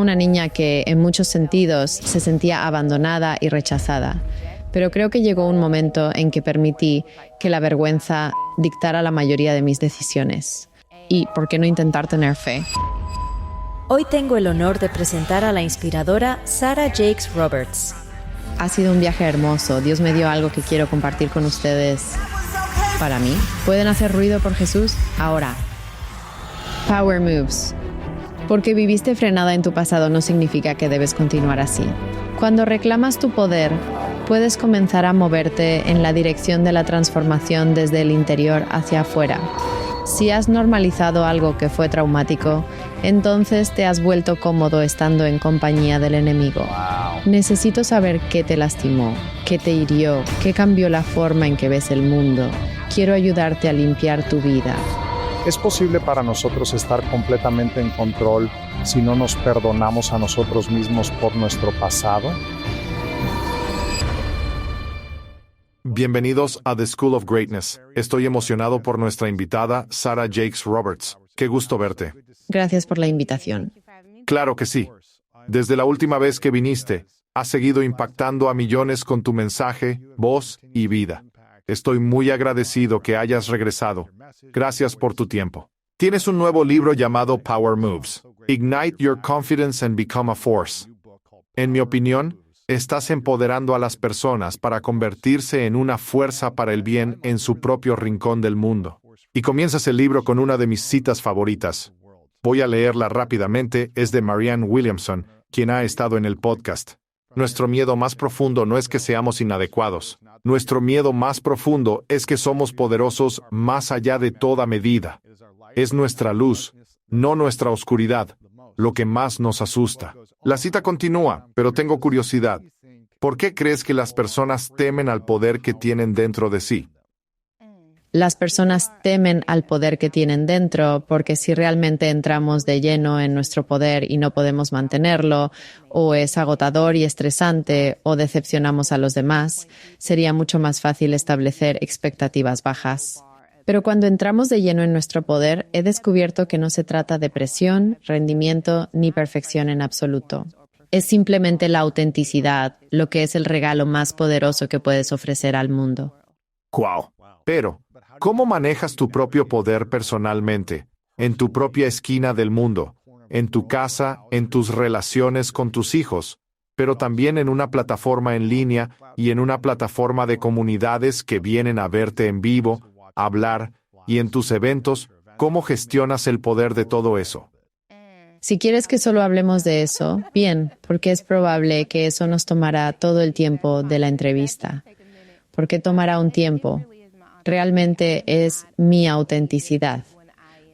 una niña que, en muchos sentidos, se sentía abandonada y rechazada. Pero creo que llegó un momento en que permití que la vergüenza dictara la mayoría de mis decisiones. ¿Y por qué no intentar tener fe? Hoy tengo el honor de presentar a la inspiradora Sarah Jakes Roberts. Ha sido un viaje hermoso. Dios me dio algo que quiero compartir con ustedes. Para mí, ¿pueden hacer ruido por Jesús? Ahora. Power Moves. Porque viviste frenada en tu pasado no significa que debes continuar así. Cuando reclamas tu poder, puedes comenzar a moverte en la dirección de la transformación desde el interior hacia afuera. Si has normalizado algo que fue traumático, entonces te has vuelto cómodo estando en compañía del enemigo. Necesito saber qué te lastimó, qué te hirió, qué cambió la forma en que ves el mundo. Quiero ayudarte a limpiar tu vida. ¿Es posible para nosotros estar completamente en control si no nos perdonamos a nosotros mismos por nuestro pasado? Bienvenidos a The School of Greatness. Estoy emocionado por nuestra invitada, Sarah Jakes Roberts. Qué gusto verte. Gracias por la invitación. Claro que sí. Desde la última vez que viniste, has seguido impactando a millones con tu mensaje, voz y vida. Estoy muy agradecido que hayas regresado. Gracias por tu tiempo. Tienes un nuevo libro llamado Power Moves. Ignite Your Confidence and Become a Force. En mi opinión, estás empoderando a las personas para convertirse en una fuerza para el bien en su propio rincón del mundo. Y comienzas el libro con una de mis citas favoritas. Voy a leerla rápidamente, es de Marianne Williamson, quien ha estado en el podcast. Nuestro miedo más profundo no es que seamos inadecuados. Nuestro miedo más profundo es que somos poderosos más allá de toda medida. Es nuestra luz, no nuestra oscuridad, lo que más nos asusta. La cita continúa, pero tengo curiosidad. ¿Por qué crees que las personas temen al poder que tienen dentro de sí? Las personas temen al poder que tienen dentro porque si realmente entramos de lleno en nuestro poder y no podemos mantenerlo, o es agotador y estresante, o decepcionamos a los demás, sería mucho más fácil establecer expectativas bajas. Pero cuando entramos de lleno en nuestro poder, he descubierto que no se trata de presión, rendimiento ni perfección en absoluto. Es simplemente la autenticidad, lo que es el regalo más poderoso que puedes ofrecer al mundo. ¡Guau! Pero, ¿cómo manejas tu propio poder personalmente, en tu propia esquina del mundo, en tu casa, en tus relaciones con tus hijos, pero también en una plataforma en línea y en una plataforma de comunidades que vienen a verte en vivo, a hablar, y en tus eventos, ¿cómo gestionas el poder de todo eso? Si quieres que solo hablemos de eso, bien, porque es probable que eso nos tomará todo el tiempo de la entrevista. ¿Por qué tomará un tiempo? Realmente es mi autenticidad.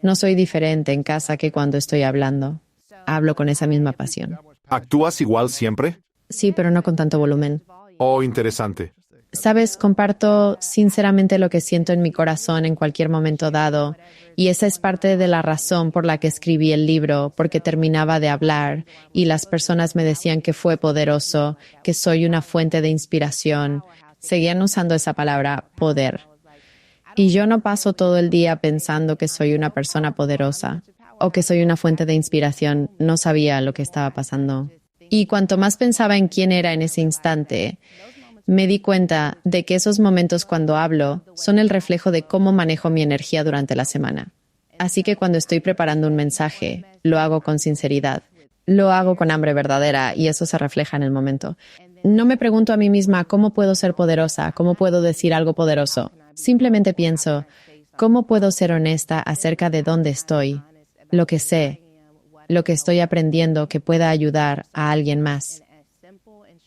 No soy diferente en casa que cuando estoy hablando. Hablo con esa misma pasión. ¿Actúas igual siempre? Sí, pero no con tanto volumen. Oh, interesante. Sabes, comparto sinceramente lo que siento en mi corazón en cualquier momento dado, y esa es parte de la razón por la que escribí el libro, porque terminaba de hablar y las personas me decían que fue poderoso, que soy una fuente de inspiración. Seguían usando esa palabra, poder. Y yo no paso todo el día pensando que soy una persona poderosa o que soy una fuente de inspiración. No sabía lo que estaba pasando. Y cuanto más pensaba en quién era en ese instante, me di cuenta de que esos momentos cuando hablo son el reflejo de cómo manejo mi energía durante la semana. Así que cuando estoy preparando un mensaje, lo hago con sinceridad. Lo hago con hambre verdadera y eso se refleja en el momento. No me pregunto a mí misma cómo puedo ser poderosa, cómo puedo decir algo poderoso. Simplemente pienso, ¿cómo puedo ser honesta acerca de dónde estoy, lo que sé, lo que estoy aprendiendo que pueda ayudar a alguien más?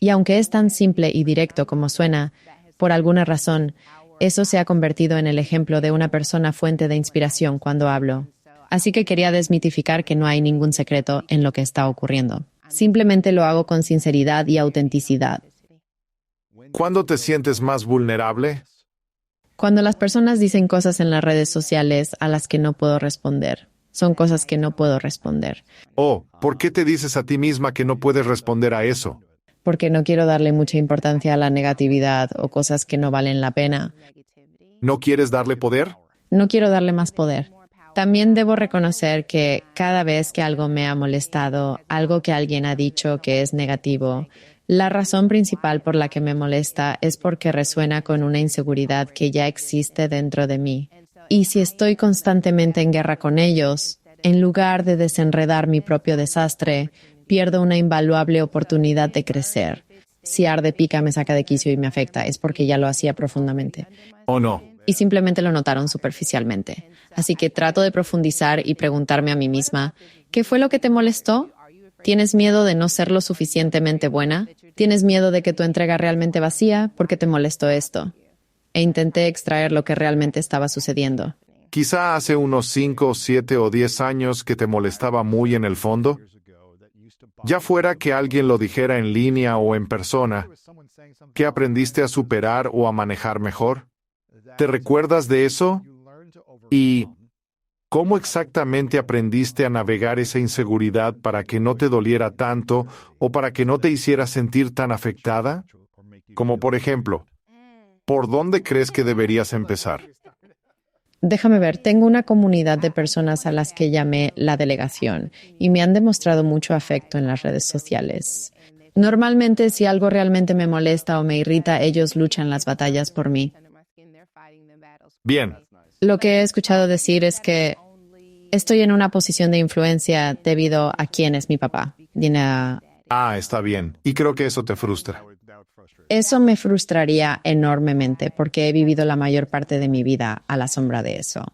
Y aunque es tan simple y directo como suena, por alguna razón, eso se ha convertido en el ejemplo de una persona fuente de inspiración cuando hablo. Así que quería desmitificar que no hay ningún secreto en lo que está ocurriendo. Simplemente lo hago con sinceridad y autenticidad. ¿Cuándo te sientes más vulnerable? Cuando las personas dicen cosas en las redes sociales a las que no puedo responder. Son cosas que no puedo responder. Oh, ¿por qué te dices a ti misma que no puedes responder a eso? Porque no quiero darle mucha importancia a la negatividad o cosas que no valen la pena. ¿No quieres darle poder? No quiero darle más poder. También debo reconocer que cada vez que algo me ha molestado, algo que alguien ha dicho que es negativo, la razón principal por la que me molesta es porque resuena con una inseguridad que ya existe dentro de mí. Y si estoy constantemente en guerra con ellos, en lugar de desenredar mi propio desastre, pierdo una invaluable oportunidad de crecer. Si arde, pica, me saca de quicio y me afecta, es porque ya lo hacía profundamente. ¿O no? Y simplemente lo notaron superficialmente. Así que trato de profundizar y preguntarme a mí misma, ¿qué fue lo que te molestó? ¿Tienes miedo de no ser lo suficientemente buena? ¿Tienes miedo de que tu entrega realmente vacía? ¿Por qué te molestó esto? E intenté extraer lo que realmente estaba sucediendo. Quizá hace unos 5, 7 o 10 años que te molestaba muy en el fondo. Ya fuera que alguien lo dijera en línea o en persona, ¿qué aprendiste a superar o a manejar mejor? ¿Te recuerdas de eso? ¿Y cómo exactamente aprendiste a navegar esa inseguridad para que no te doliera tanto o para que no te hiciera sentir tan afectada? Como por ejemplo, ¿por dónde crees que deberías empezar? Déjame ver, tengo una comunidad de personas a las que llamé la delegación y me han demostrado mucho afecto en las redes sociales. Normalmente, si algo realmente me molesta o me irrita, ellos luchan las batallas por mí. Bien. Lo que he escuchado decir es que estoy en una posición de influencia debido a quién es mi papá. Está bien. Y creo que eso te frustra. Eso me frustraría enormemente porque he vivido la mayor parte de mi vida a la sombra de eso.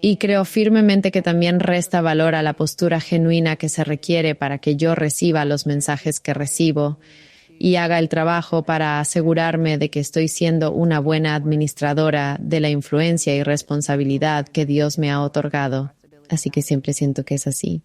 Y creo firmemente que también resta valor a la postura genuina que se requiere para que yo reciba los mensajes que recibo y haga el trabajo para asegurarme de que estoy siendo una buena administradora de la influencia y responsabilidad que Dios me ha otorgado. Así que siempre siento que es así.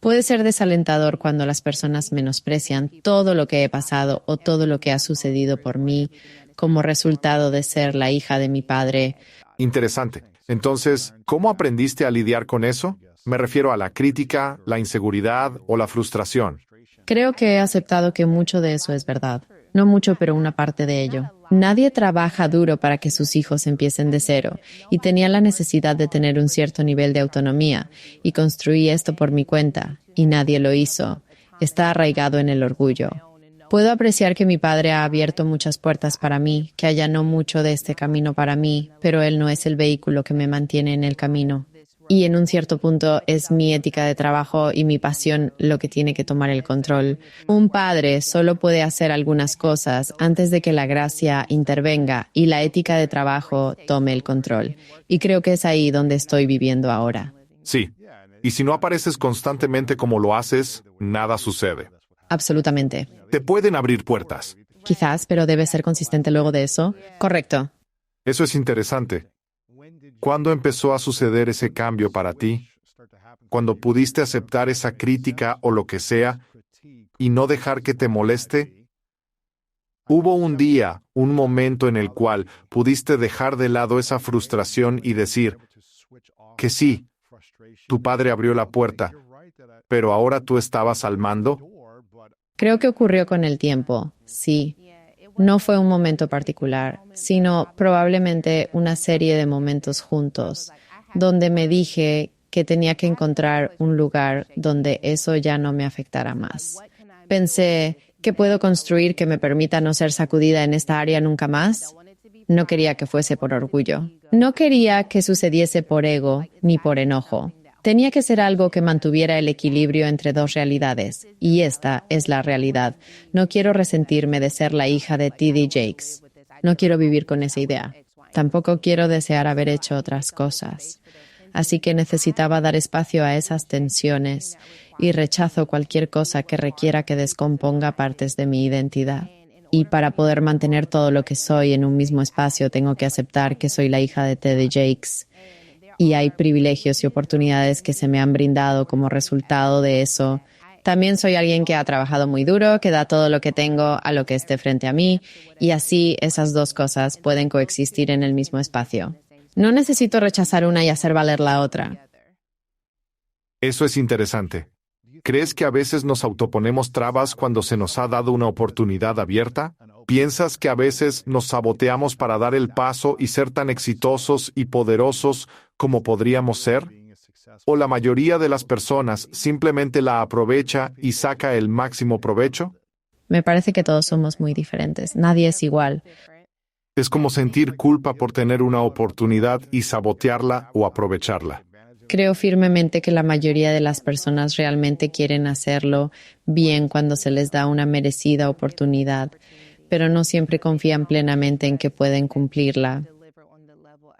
Puede ser desalentador cuando las personas menosprecian todo lo que he pasado o todo lo que ha sucedido por mí como resultado de ser la hija de mi padre. Interesante. Entonces, ¿cómo aprendiste a lidiar con eso? Me refiero a la crítica, la inseguridad o la frustración. Creo que he aceptado que mucho de eso es verdad. No mucho, pero una parte de ello. Nadie trabaja duro para que sus hijos empiecen de cero, y tenía la necesidad de tener un cierto nivel de autonomía, y construí esto por mi cuenta, y nadie lo hizo. Está arraigado en el orgullo. Puedo apreciar que mi padre ha abierto muchas puertas para mí, que allanó mucho de este camino para mí, pero él no es el vehículo que me mantiene en el camino. Y en un cierto punto es mi ética de trabajo y mi pasión lo que tiene que tomar el control. Un padre solo puede hacer algunas cosas antes de que la gracia intervenga y la ética de trabajo tome el control. Y creo que es ahí donde estoy viviendo ahora. Sí. Y si no apareces constantemente como lo haces, nada sucede. Absolutamente. Te pueden abrir puertas. Quizás, pero debe ser consistente luego de eso. Correcto. Eso es interesante. ¿Cuándo empezó a suceder ese cambio para ti? ¿Cuando pudiste aceptar esa crítica o lo que sea y no dejar que te moleste? ¿Hubo un día, un momento en el cual pudiste dejar de lado esa frustración y decir que sí, tu padre abrió la puerta, pero ahora tú estabas al mando? Creo que ocurrió con el tiempo, sí. No fue un momento particular, sino probablemente una serie de momentos juntos, donde me dije que tenía que encontrar un lugar donde eso ya no me afectara más. Pensé, ¿qué puedo construir que me permita no ser sacudida en esta área nunca más? No quería que fuese por orgullo. No quería que sucediese por ego ni por enojo. Tenía que ser algo que mantuviera el equilibrio entre dos realidades, y esta es la realidad. No quiero resentirme de ser la hija de T.D. Jakes. No quiero vivir con esa idea. Tampoco quiero desear haber hecho otras cosas. Así que necesitaba dar espacio a esas tensiones y rechazo cualquier cosa que requiera que descomponga partes de mi identidad. Y para poder mantener todo lo que soy en un mismo espacio, tengo que aceptar que soy la hija de T.D. Jakes. Y hay privilegios y oportunidades que se me han brindado como resultado de eso. También soy alguien que ha trabajado muy duro, que da todo lo que tengo a lo que esté frente a mí, y así esas dos cosas pueden coexistir en el mismo espacio. No necesito rechazar una y hacer valer la otra. Eso es interesante. ¿Crees que a veces nos autoponemos trabas cuando se nos ha dado una oportunidad abierta? ¿Piensas que a veces nos saboteamos para dar el paso y ser tan exitosos y poderosos como podríamos ser? ¿O la mayoría de las personas simplemente la aprovecha y saca el máximo provecho? Me parece que todos somos muy diferentes. Nadie es igual. Es como sentir culpa por tener una oportunidad y sabotearla o aprovecharla. Creo firmemente que la mayoría de las personas realmente quieren hacerlo bien cuando se les da una merecida oportunidad, pero no siempre confían plenamente en que pueden cumplirla.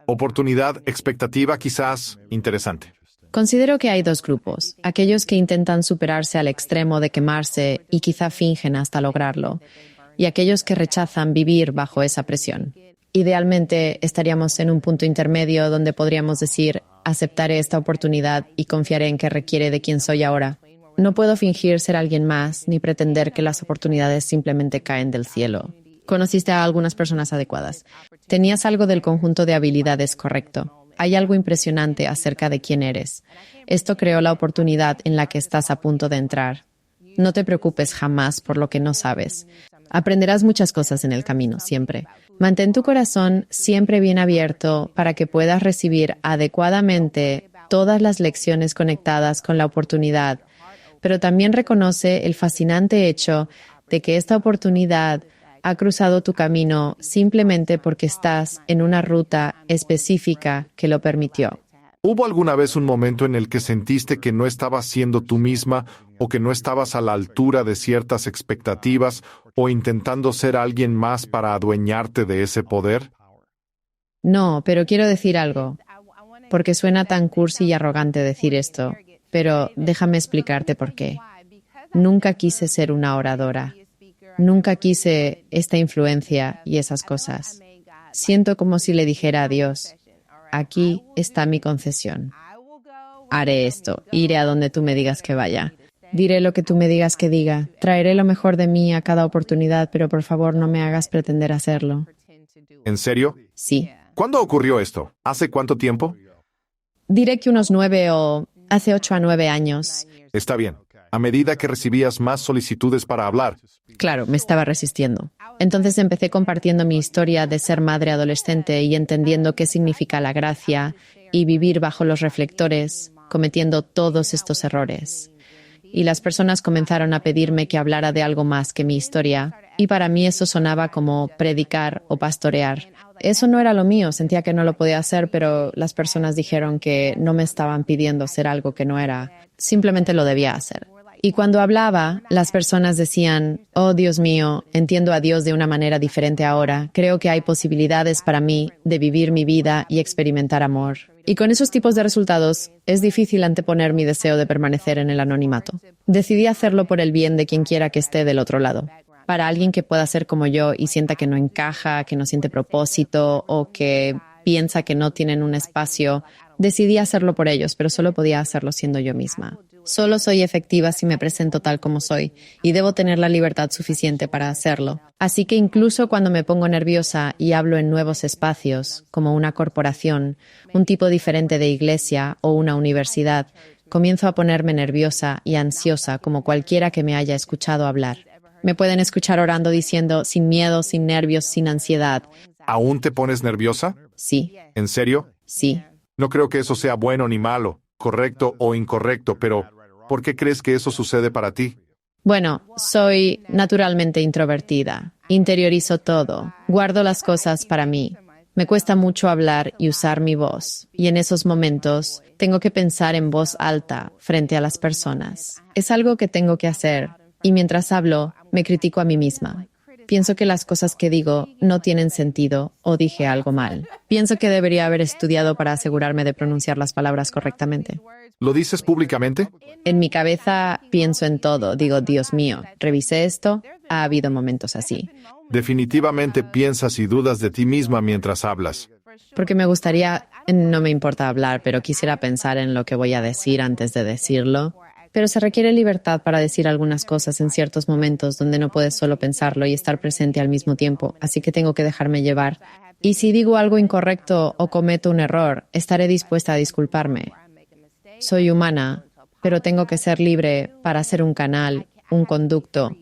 Oportunidad, expectativa, quizás interesante. Considero que hay dos grupos: aquellos que intentan superarse al extremo de quemarse y quizá fingen hasta lograrlo, y aquellos que rechazan vivir bajo esa presión. Idealmente estaríamos en un punto intermedio donde podríamos decir: aceptaré esta oportunidad y confiaré en que requiere de quien soy ahora. No puedo fingir ser alguien más ni pretender que las oportunidades simplemente caen del cielo. Conociste a algunas personas adecuadas. Tenías algo del conjunto de habilidades correcto. Hay algo impresionante acerca de quién eres. Esto creó la oportunidad en la que estás a punto de entrar. No te preocupes jamás por lo que no sabes. Aprenderás muchas cosas en el camino, siempre. Mantén tu corazón siempre bien abierto para que puedas recibir adecuadamente todas las lecciones conectadas con la oportunidad, pero también reconoce el fascinante hecho de que esta oportunidad ha cruzado tu camino simplemente porque estás en una ruta específica que lo permitió. ¿Hubo alguna vez un momento en el que sentiste que no estabas siendo tú misma o que no estabas a la altura de ciertas expectativas o intentando ser alguien más para adueñarte de ese poder? No, pero quiero decir algo, porque suena tan cursi y arrogante decir esto, pero déjame explicarte por qué. Nunca quise ser una oradora. Nunca quise esta influencia y esas cosas. Siento como si le dijera a Dios: aquí está mi concesión. Haré esto, iré a donde tú me digas que vaya. Diré lo que tú me digas que diga. Traeré lo mejor de mí a cada oportunidad, pero por favor no me hagas pretender hacerlo. ¿En serio? Sí. ¿Cuándo ocurrió esto? ¿Hace cuánto tiempo? Diré que unos 9 o hace 8 a 9 años. Está bien. A medida que recibías más solicitudes para hablar. Claro, me estaba resistiendo. Entonces empecé compartiendo mi historia de ser madre adolescente y entendiendo qué significa la gracia y vivir bajo los reflectores, cometiendo todos estos errores. Y las personas comenzaron a pedirme que hablara de algo más que mi historia, y para mí eso sonaba como predicar o pastorear. Eso no era lo mío, sentía que no lo podía hacer, pero las personas dijeron que no me estaban pidiendo ser algo que no era, simplemente lo debía hacer. Y cuando hablaba, las personas decían: oh, Dios mío, entiendo a Dios de una manera diferente ahora. Creo que hay posibilidades para mí de vivir mi vida y experimentar amor. Y con esos tipos de resultados, es difícil anteponer mi deseo de permanecer en el anonimato. Decidí hacerlo por el bien de quien quiera que esté del otro lado. Para alguien que pueda ser como yo y sienta que no encaja, que no siente propósito o que piensa que no tienen un espacio, decidí hacerlo por ellos, pero solo podía hacerlo siendo yo misma. Solo soy efectiva si me presento tal como soy, y debo tener la libertad suficiente para hacerlo. Así que incluso cuando me pongo nerviosa y hablo en nuevos espacios, como una corporación, un tipo diferente de iglesia o una universidad, comienzo a ponerme nerviosa y ansiosa como cualquiera que me haya escuchado hablar. Me pueden escuchar orando diciendo: sin miedo, sin nervios, sin ansiedad. ¿Aún te pones nerviosa? Sí. ¿En serio? Sí. No creo que eso sea bueno ni malo, correcto o incorrecto, pero ¿por qué crees que eso sucede para ti? Bueno, soy naturalmente introvertida. Interiorizo todo. Guardo las cosas para mí. Me cuesta mucho hablar y usar mi voz. Y en esos momentos tengo que pensar en voz alta frente a las personas. Es algo que tengo que hacer. Y mientras hablo, me critico a mí misma. Pienso que las cosas que digo no tienen sentido o dije algo mal. Pienso que debería haber estudiado para asegurarme de pronunciar las palabras correctamente. ¿Lo dices públicamente? En mi cabeza pienso en todo. Digo: Dios mío, revisé esto. Ha habido momentos así. Definitivamente piensas y dudas de ti misma mientras hablas. Porque me gustaría, no me importa hablar, pero quisiera pensar en lo que voy a decir antes de decirlo. Pero se requiere libertad para decir algunas cosas en ciertos momentos donde no puedes solo pensarlo y estar presente al mismo tiempo, así que tengo que dejarme llevar. Y si digo algo incorrecto o cometo un error, estaré dispuesta a disculparme. Soy humana, pero tengo que ser libre para ser un canal, un conducto,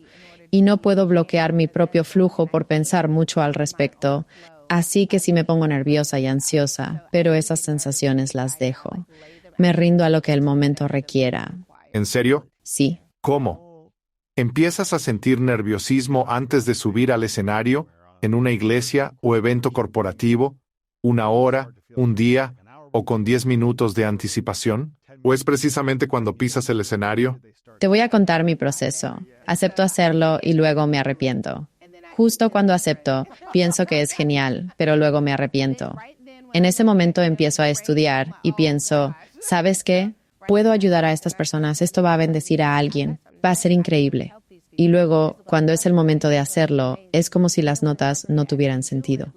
y no puedo bloquear mi propio flujo por pensar mucho al respecto. Así que sí me pongo nerviosa y ansiosa, pero esas sensaciones las dejo. Me rindo a lo que el momento requiera. ¿En serio? Sí. ¿Cómo? ¿Empiezas a sentir nerviosismo antes de subir al escenario, en una iglesia o evento corporativo, una hora, un día o con 10 minutos de anticipación? ¿O es precisamente cuando pisas el escenario? Te voy a contar mi proceso. Acepto hacerlo y luego me arrepiento. Justo cuando acepto, pienso que es genial, pero luego me arrepiento. En ese momento empiezo a estudiar y pienso, ¿sabes qué? Puedo ayudar a estas personas, esto va a bendecir a alguien, va a ser increíble. Y luego, cuando es el momento de hacerlo, es como si las notas no tuvieran sentido.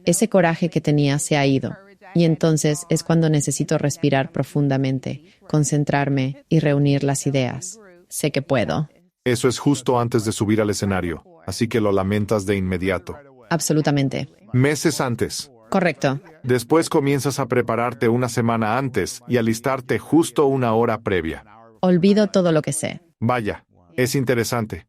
Ese coraje que tenía se ha ido. Y entonces es cuando necesito respirar profundamente, concentrarme y reunir las ideas. Sé que puedo. Eso es justo antes de subir al escenario, así que lo lamentas de inmediato. Absolutamente. Meses antes. Correcto. Después comienzas a prepararte una semana antes y alistarte justo una hora previa. Olvido todo lo que sé. Vaya, es interesante.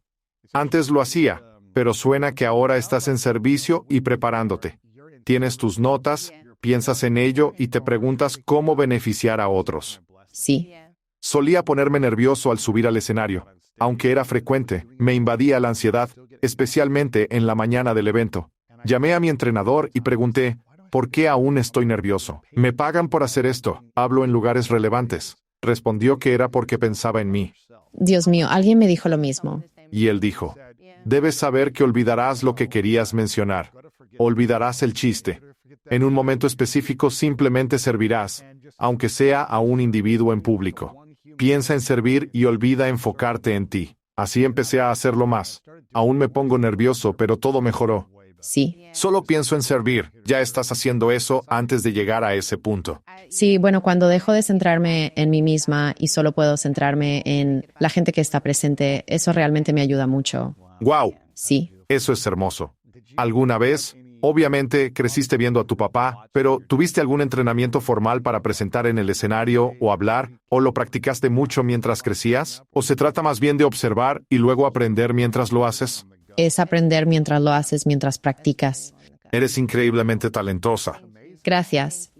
Antes lo hacía, pero suena que ahora estás en servicio y preparándote. Tienes tus notas, piensas en ello y te preguntas cómo beneficiar a otros. Sí. Solía ponerme nervioso al subir al escenario. Aunque era frecuente, me invadía la ansiedad, especialmente en la mañana del evento. Llamé a mi entrenador y pregunté, ¿por qué aún estoy nervioso? Me pagan por hacer esto. Hablo en lugares relevantes. Respondió que era porque pensaba en mí. Dios mío, alguien me dijo lo mismo. Y él dijo, debes saber que olvidarás lo que querías mencionar. Olvidarás el chiste. En un momento específico simplemente servirás, aunque sea a un individuo en público. Piensa en servir y olvida enfocarte en ti. Así empecé a hacerlo más. Aún me pongo nervioso, pero todo mejoró. Sí. Solo pienso en servir. Ya estás haciendo eso antes de llegar a ese punto. Sí, bueno, cuando dejo de centrarme en mí misma y solo puedo centrarme en la gente que está presente, eso realmente me ayuda mucho. ¡Wow! Sí. Eso es hermoso. ¿Alguna vez? Obviamente creciste viendo a tu papá, pero ¿tuviste algún entrenamiento formal para presentar en el escenario o hablar? ¿O lo practicaste mucho mientras crecías? ¿O se trata más bien de observar y luego aprender mientras lo haces? Es aprender mientras lo haces, mientras practicas. Eres increíblemente talentosa. Gracias.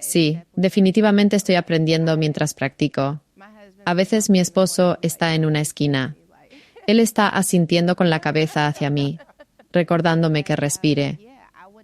Sí, definitivamente estoy aprendiendo mientras practico. A veces mi esposo está en una esquina. Él está asintiendo con la cabeza hacia mí, recordándome que respire.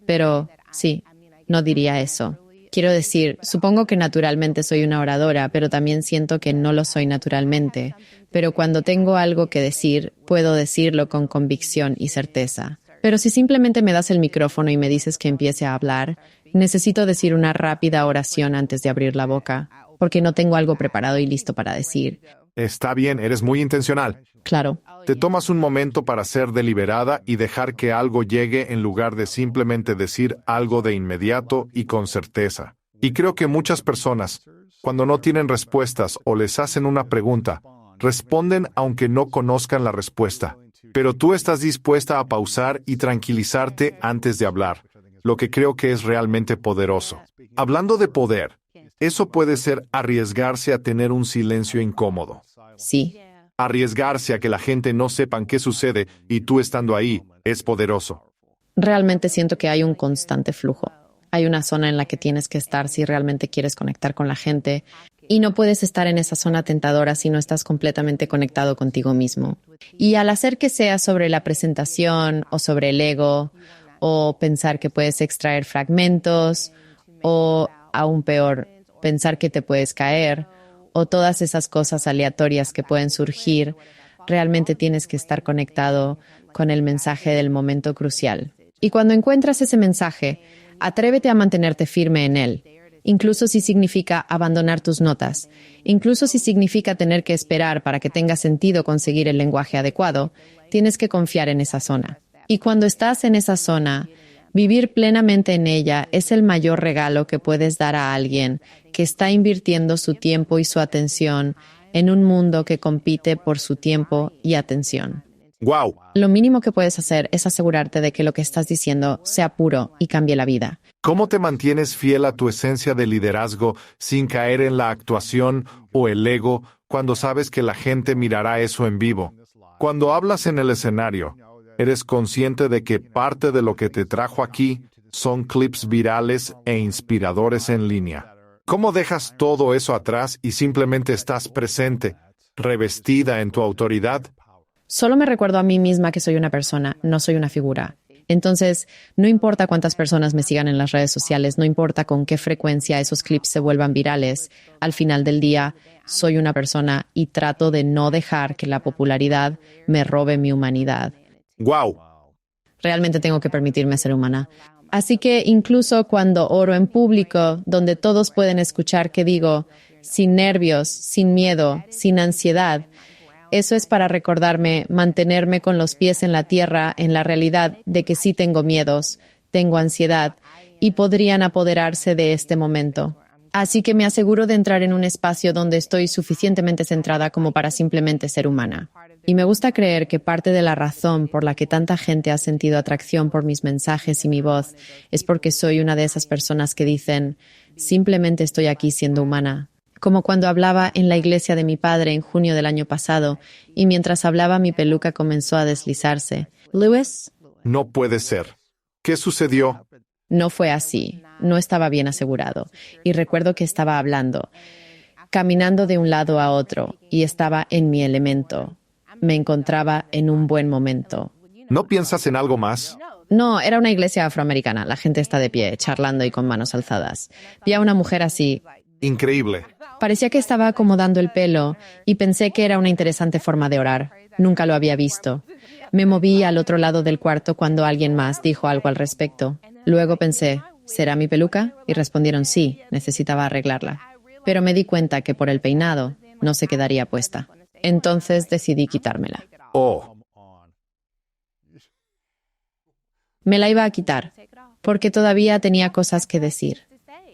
Pero, sí, no diría eso. Quiero decir, supongo que naturalmente soy una oradora, pero también siento que no lo soy naturalmente. Pero cuando tengo algo que decir, puedo decirlo con convicción y certeza. Pero si simplemente me das el micrófono y me dices que empiece a hablar, necesito decir una rápida oración antes de abrir la boca, porque no tengo algo preparado y listo para decir. Está bien, eres muy intencional. Claro. Te tomas un momento para ser deliberada y dejar que algo llegue en lugar de simplemente decir algo de inmediato y con certeza. Y creo que muchas personas, cuando no tienen respuestas o les hacen una pregunta, responden aunque no conozcan la respuesta. Pero tú estás dispuesta a pausar y tranquilizarte antes de hablar, lo que creo que es realmente poderoso. Hablando de poder, eso puede ser arriesgarse a tener un silencio incómodo. Sí. Arriesgarse a que la gente no sepan qué sucede y tú estando ahí es poderoso. Realmente siento que hay un constante flujo. Hay una zona en la que tienes que estar si realmente quieres conectar con la gente y no puedes estar en esa zona tentadora si no estás completamente conectado contigo mismo. Y al hacer que sea sobre la presentación o sobre el ego o pensar que puedes extraer fragmentos o, aún peor, pensar que te puedes caer o todas esas cosas aleatorias que pueden surgir, realmente tienes que estar conectado con el mensaje del momento crucial. Y cuando encuentras ese mensaje, atrévete a mantenerte firme en él, incluso si significa abandonar tus notas, incluso si significa tener que esperar para que tenga sentido conseguir el lenguaje adecuado, tienes que confiar en esa zona. Y cuando estás en esa zona, vivir plenamente en ella es el mayor regalo que puedes dar a alguien que está invirtiendo su tiempo y su atención en un mundo que compite por su tiempo y atención. ¡Wow! Lo mínimo que puedes hacer es asegurarte de que lo que estás diciendo sea puro y cambie la vida. ¿Cómo te mantienes fiel a tu esencia de liderazgo sin caer en la actuación o el ego cuando sabes que la gente mirará eso en vivo? Cuando hablas en el escenario, ¿eres consciente de que parte de lo que te trajo aquí son clips virales e inspiradores en línea? ¿Cómo dejas todo eso atrás y simplemente estás presente, revestida en tu autoridad? Solo me recuerdo a mí misma que soy una persona, no soy una figura. Entonces, no importa cuántas personas me sigan en las redes sociales, no importa con qué frecuencia esos clips se vuelvan virales, al final del día, soy una persona y trato de no dejar que la popularidad me robe mi humanidad. ¡Guau! Realmente tengo que permitirme ser humana. Así que incluso cuando oro en público, donde todos pueden escuchar que digo, sin nervios, sin miedo, sin ansiedad, eso es para recordarme, mantenerme con los pies en la tierra, en la realidad de que sí tengo miedos, tengo ansiedad y podrían apoderarse de este momento. Así que me aseguro de entrar en un espacio donde estoy suficientemente centrada como para simplemente ser humana. Y me gusta creer que parte de la razón por la que tanta gente ha sentido atracción por mis mensajes y mi voz es porque soy una de esas personas que dicen, simplemente estoy aquí siendo humana. Como cuando hablaba en la iglesia de mi padre en junio del año pasado, y mientras hablaba mi peluca comenzó a deslizarse. Lewis, No puede ser. ¿Qué sucedió? no fue así. No estaba bien asegurado. Y recuerdo que estaba hablando, caminando de un lado a otro, y estaba en mi elemento. Me encontraba en un buen momento. ¿No piensas en algo más? No, era una iglesia afroamericana. La gente está de pie, charlando y con manos alzadas. Vi a una mujer así. Increíble. Parecía que estaba acomodando el pelo y pensé que era una interesante forma de orar. Nunca lo había visto. Me moví al otro lado del cuarto cuando alguien más dijo algo al respecto. Luego pensé, ¿será mi peluca? Y respondieron sí, necesitaba arreglarla. Pero me di cuenta que por el peinado no se quedaría puesta. Entonces decidí quitármela. Oh, Me la iba a quitar, porque todavía tenía cosas que decir.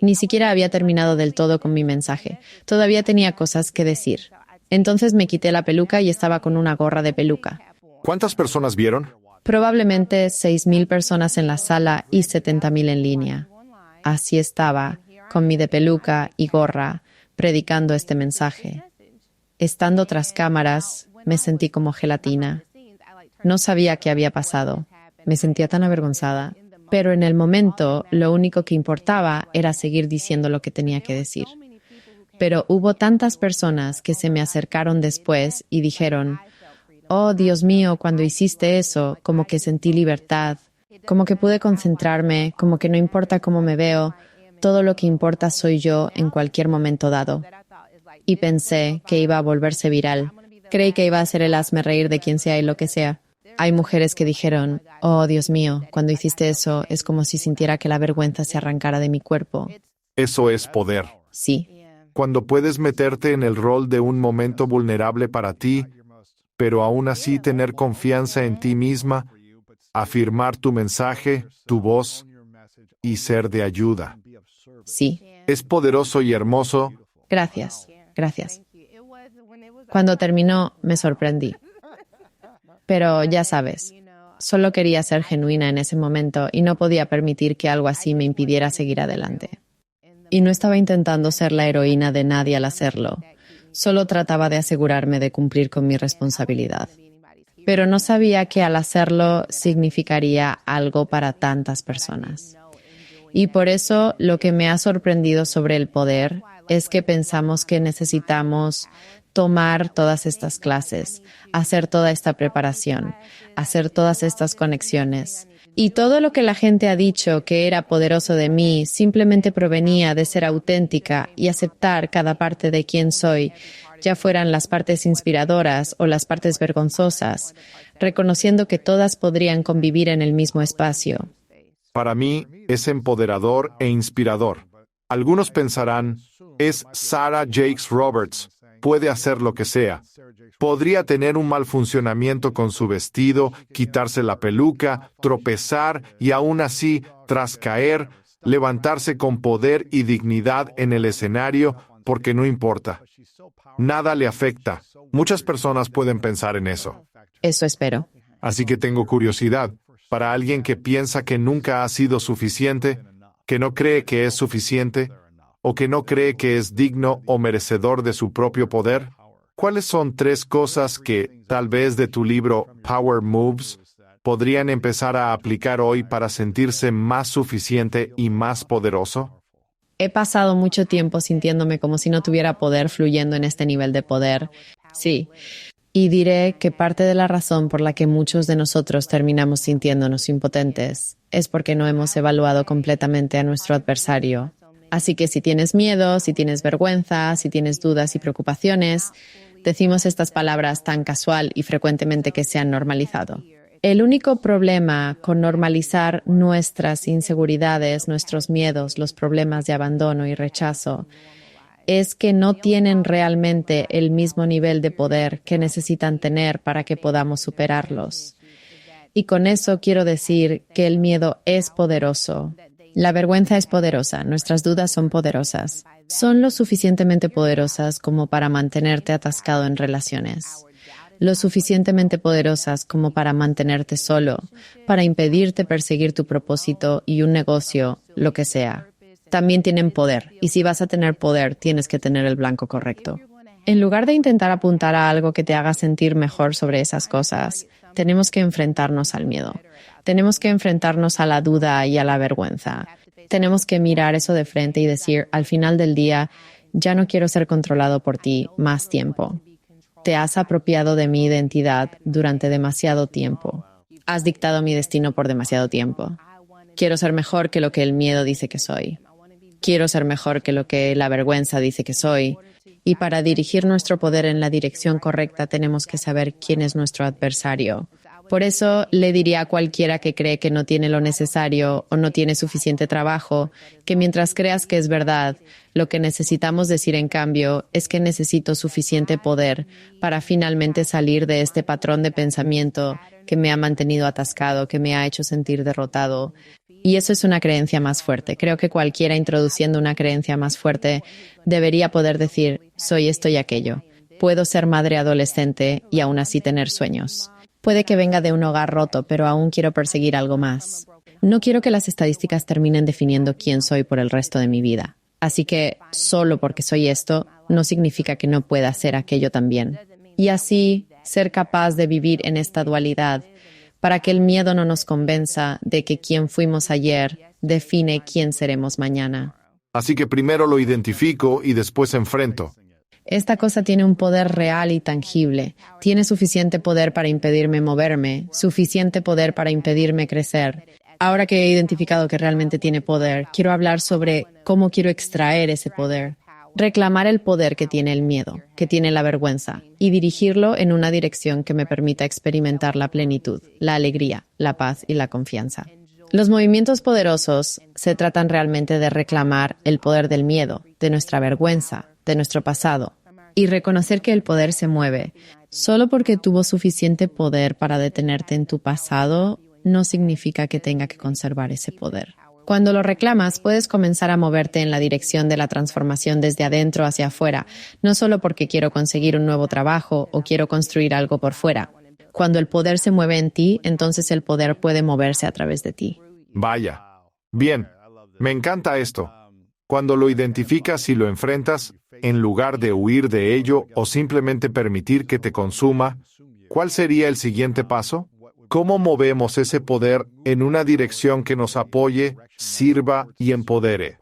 Ni siquiera había terminado del todo con mi mensaje. Todavía tenía cosas que decir. Entonces me quité la peluca y estaba con una gorra de peluca. ¿cuántas personas vieron? Probablemente 6,000 personas en la sala y 70,000 en línea. Así estaba, con mi de peluca y gorra, predicando este mensaje. Estando tras cámaras, me sentí como gelatina. No sabía qué había pasado. Me sentía tan avergonzada. Pero en el momento, lo único que importaba era seguir diciendo lo que tenía que decir. Pero hubo tantas personas que se me acercaron después y dijeron, «Oh, Dios mío, cuando hiciste eso, como que sentí libertad, como que pude concentrarme, como que no importa cómo me veo, todo lo que importa soy yo en cualquier momento dado». Y pensé que iba a volverse viral. Creí que iba a ser el hazme reír de quien sea y lo que sea. Hay mujeres que dijeron, «Oh, Dios mío, cuando hiciste eso, es como si sintiera que la vergüenza se arrancara de mi cuerpo». Eso es poder. Sí, Cuando puedes meterte en el rol de un momento vulnerable para ti, pero aún así tener confianza en ti misma, afirmar tu mensaje, tu voz y ser de ayuda. sí. Es poderoso y hermoso. Gracias, gracias. Cuando terminó, me sorprendí. Pero ya sabes, solo quería ser genuina en ese momento y no podía permitir que algo así me impidiera seguir adelante. Y no estaba intentando ser la heroína de nadie al hacerlo. Solo trataba de asegurarme de cumplir con mi responsabilidad. Pero no sabía que al hacerlo significaría algo para tantas personas. Y por eso lo que me ha sorprendido sobre el poder es que pensamos que necesitamos tomar todas estas clases, hacer toda esta preparación, hacer todas estas conexiones. Y todo lo que la gente ha dicho que era poderoso de mí simplemente provenía de ser auténtica y aceptar cada parte de quién soy, ya fueran las partes inspiradoras o las partes vergonzosas, reconociendo que todas podrían convivir en el mismo espacio. Para mí es empoderador e inspirador. Algunos pensarán, es Sarah Jakes Roberts, puede hacer lo que sea. Podría tener un mal funcionamiento con su vestido, quitarse la peluca, tropezar y aún así, tras caer, levantarse con poder y dignidad en el escenario porque no importa. Nada le afecta. Muchas personas pueden pensar en eso. Eso espero. Así que tengo curiosidad. Para alguien que piensa que nunca ha sido suficiente, que no cree que es suficiente, o que no cree que es digno o merecedor de su propio poder, ¿cuáles son 3 cosas que, tal vez de tu libro Power Moves, podrían empezar a aplicar hoy para sentirse más suficiente y más poderoso? He pasado mucho tiempo sintiéndome como si no tuviera poder fluyendo en este nivel de poder. Sí. Y diré que parte de la razón por la que muchos de nosotros terminamos sintiéndonos impotentes es porque no hemos evaluado completamente a nuestro adversario. Así que si tienes miedo, si tienes vergüenza, si tienes dudas y preocupaciones, decimos estas palabras tan casual y frecuentemente que se han normalizado. El único problema con normalizar nuestras inseguridades, nuestros miedos, los problemas de abandono y rechazo, es que no tienen realmente el mismo nivel de poder que necesitan tener para que podamos superarlos. Y con eso quiero decir que el miedo es poderoso. La vergüenza es poderosa, nuestras dudas son poderosas. Son lo suficientemente poderosas como para mantenerte atascado en relaciones. Lo suficientemente poderosas como para mantenerte solo, para impedirte perseguir tu propósito y un negocio, lo que sea. También tienen poder, y si vas a tener poder, tienes que tener el blanco correcto. En lugar de intentar apuntar a algo que te haga sentir mejor sobre esas cosas, tenemos que enfrentarnos al miedo. Tenemos que enfrentarnos a la duda y a la vergüenza. Tenemos que mirar eso de frente y decir, al final del día, ya no quiero ser controlado por ti más tiempo. Te has apropiado de mi identidad durante demasiado tiempo. Has dictado mi destino por demasiado tiempo. Quiero ser mejor que lo que el miedo dice que soy. Quiero ser mejor que lo que la vergüenza dice que soy. Y para dirigir nuestro poder en la dirección correcta tenemos que saber quién es nuestro adversario. Por eso le diría a cualquiera que cree que no tiene lo necesario o no tiene suficiente trabajo, que mientras creas que es verdad, lo que necesitamos decir en cambio es que necesito suficiente poder para finalmente salir de este patrón de pensamiento que me ha mantenido atascado, que me ha hecho sentir derrotado. Y eso es una creencia más fuerte. Creo que cualquiera introduciendo una creencia más fuerte debería poder decir, soy esto y aquello. Puedo ser madre adolescente y aún así tener sueños. Puede que venga de un hogar roto, pero aún quiero perseguir algo más. No quiero que las estadísticas terminen definiendo quién soy por el resto de mi vida. Así que, solo porque soy esto, no significa que no pueda ser aquello también. Y así, ser capaz de vivir en esta dualidad, para que el miedo no nos convenza de que quien fuimos ayer define quién seremos mañana. Así que primero lo identifico y después enfrento. Esta cosa tiene un poder real y tangible. Tiene suficiente poder para impedirme moverme, suficiente poder para impedirme crecer. Ahora que he identificado que realmente tiene poder, quiero hablar sobre cómo quiero extraer ese poder. Reclamar el poder que tiene el miedo, que tiene la vergüenza, y dirigirlo en una dirección que me permita experimentar la plenitud, la alegría, la paz y la confianza. Los movimientos poderosos se tratan realmente de reclamar el poder del miedo, de nuestra vergüenza, de nuestro pasado, y reconocer que el poder se mueve. Solo porque tuvo suficiente poder para detenerte en tu pasado, no significa que tenga que conservar ese poder. Cuando lo reclamas, puedes comenzar a moverte en la dirección de la transformación desde adentro hacia afuera, no solo porque quiero conseguir un nuevo trabajo o quiero construir algo por fuera. Cuando el poder se mueve en ti, entonces el poder puede moverse a través de ti. Vaya. Bien. Me encanta esto. Cuando lo identificas y lo enfrentas, en lugar de huir de ello o simplemente permitir que te consuma, ¿cuál sería el siguiente paso? ¿Cómo movemos ese poder en una dirección que nos apoye, sirva y empodere?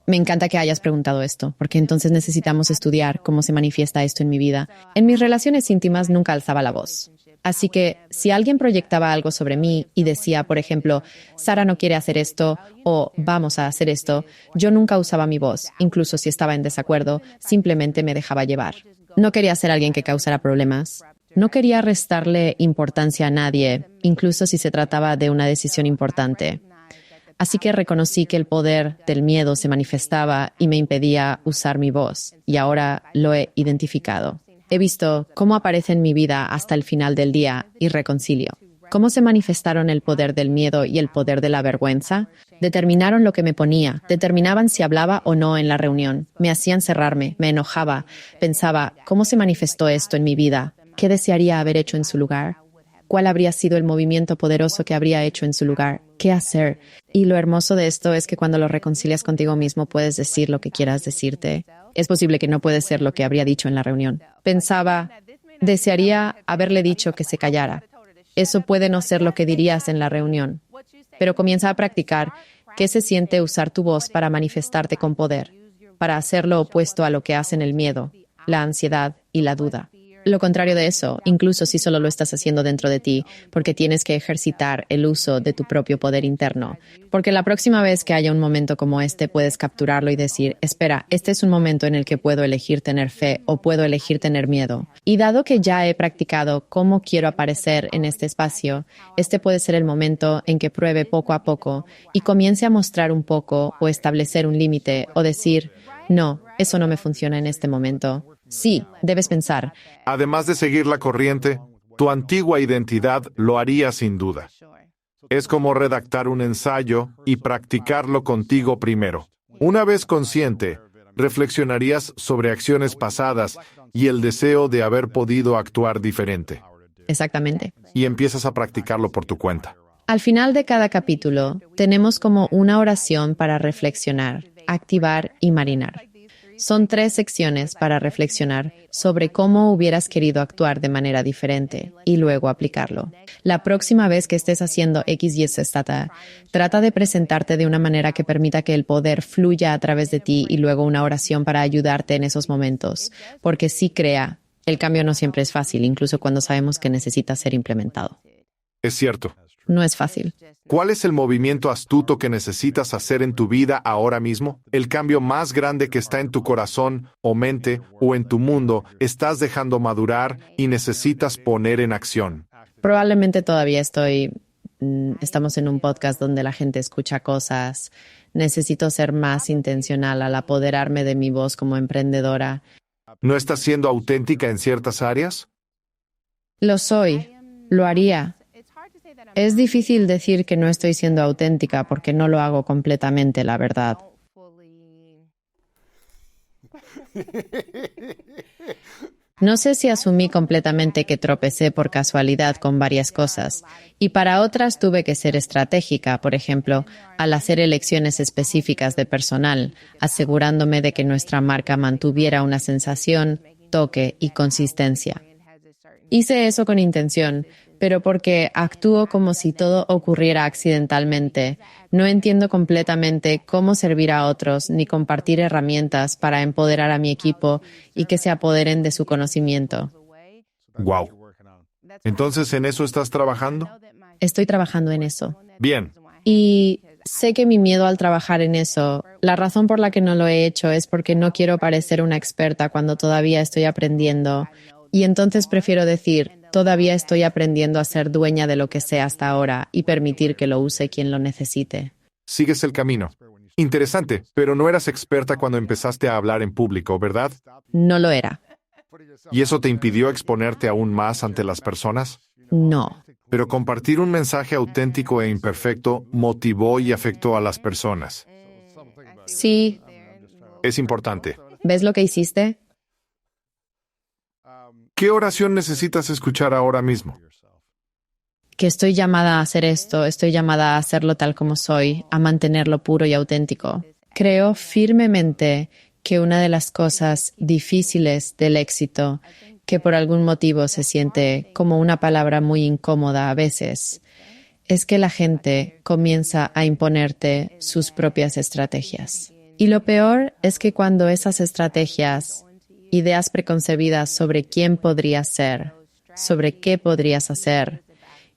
Me encanta que hayas preguntado esto, porque entonces necesitamos estudiar cómo se manifiesta esto en mi vida. En mis relaciones íntimas nunca alzaba la voz. Así que si alguien proyectaba algo sobre mí y decía, por ejemplo, Sara no quiere hacer esto o vamos a hacer esto, yo nunca usaba mi voz, incluso si estaba en desacuerdo, simplemente me dejaba llevar. No quería ser alguien que causara problemas. No quería restarle importancia a nadie, incluso si se trataba de una decisión importante. Así que reconocí que el poder del miedo se manifestaba y me impedía usar mi voz, y ahora lo he identificado. He visto cómo aparece en mi vida hasta el final del día y reconcilio. ¿Cómo se manifestaron el poder del miedo y el poder de la vergüenza? Determinaron lo que me ponía, determinaban si hablaba o no en la reunión. Me hacían cerrarme, me enojaba. Pensaba, ¿cómo se manifestó esto en mi vida? ¿Qué desearía haber hecho en su lugar? ¿Cuál habría sido el movimiento poderoso que habría hecho en su lugar? ¿Qué hacer? Y lo hermoso de esto es que cuando lo reconcilias contigo mismo puedes decir lo que quieras decirte. Es posible que no puede ser lo que habría dicho en la reunión. Pensaba, desearía haberle dicho que se callara. Eso puede no ser lo que dirías en la reunión. Pero comienza a practicar ¿Qué se siente usar tu voz para manifestarte con poder? Para hacer lo opuesto a lo que hacen el miedo, la ansiedad y la duda. Lo contrario de eso, incluso si solo lo estás haciendo dentro de ti, porque tienes que ejercitar el uso de tu propio poder interno. Porque la próxima vez que haya un momento como este, puedes capturarlo y decir, espera, este es un momento en el que puedo elegir tener fe o puedo elegir tener miedo. Y dado que ya he practicado cómo quiero aparecer en este espacio, este puede ser el momento en que pruebe poco a poco y comience a mostrar un poco o establecer un límite o decir, no, eso no me funciona en este momento. Sí, debes pensar. Además de seguir la corriente, tu antigua identidad lo haría sin duda. Es como redactar un ensayo y practicarlo contigo primero. Una vez consciente, reflexionarías sobre acciones pasadas y el deseo de haber podido actuar diferente. Exactamente. Y empiezas a practicarlo por tu cuenta. Al final de cada capítulo, tenemos como una oración para reflexionar, activar y marinar. Son 3 secciones para reflexionar sobre cómo hubieras querido actuar de manera diferente y luego aplicarlo. La próxima vez que estés haciendo X, Y, Z, trata de presentarte de una manera que permita que el poder fluya a través de ti y luego una oración para ayudarte en esos momentos. Porque sí crea, el cambio no siempre es fácil, incluso cuando sabemos que necesita ser implementado. Es cierto. No es fácil. ¿Cuál es el movimiento astuto que necesitas hacer en tu vida ahora mismo? El cambio más grande que está en tu corazón o mente o en tu mundo estás dejando madurar y necesitas poner en acción. Probablemente todavía estamos en un podcast donde la gente escucha cosas. Necesito ser más intencional al apoderarme de mi voz como emprendedora. ¿No estás siendo auténtica en ciertas áreas? Lo soy. Lo haría. Es difícil decir que no estoy siendo auténtica porque no lo hago completamente, la verdad. No sé si asumí completamente que tropecé por casualidad con varias cosas, y para otras tuve que ser estratégica, por ejemplo, al hacer elecciones específicas de personal, asegurándome de que nuestra marca mantuviera una sensación, toque y consistencia. Hice eso con intención, pero porque actúo como si todo ocurriera accidentalmente. No entiendo completamente cómo servir a otros ni compartir herramientas para empoderar a mi equipo y que se apoderen de su conocimiento. Wow. Entonces, ¿en eso estás trabajando? Estoy trabajando en eso. Bien. Y sé que mi miedo al trabajar en eso, la razón por la que no lo he hecho es porque no quiero parecer una experta cuando todavía estoy aprendiendo. Y entonces prefiero decir, todavía estoy aprendiendo a ser dueña de lo que sé hasta ahora y permitir que lo use quien lo necesite. Sigues el camino. Interesante, pero no eras experta cuando empezaste a hablar en público, ¿verdad? No lo era. ¿Y eso te impidió exponerte aún más ante las personas? No. Pero compartir un mensaje auténtico e imperfecto motivó y afectó a las personas. Sí. Es importante. ¿Ves lo que hiciste? ¿Qué oración necesitas escuchar ahora mismo? Que estoy llamada a hacer esto, estoy llamada a hacerlo tal como soy, a mantenerlo puro y auténtico. Creo firmemente que una de las cosas difíciles del éxito, que por algún motivo se siente como una palabra muy incómoda a veces, es que la gente comienza a imponerte sus propias estrategias. Y lo peor es que cuando esas estrategias, ideas preconcebidas sobre quién podrías ser, sobre qué podrías hacer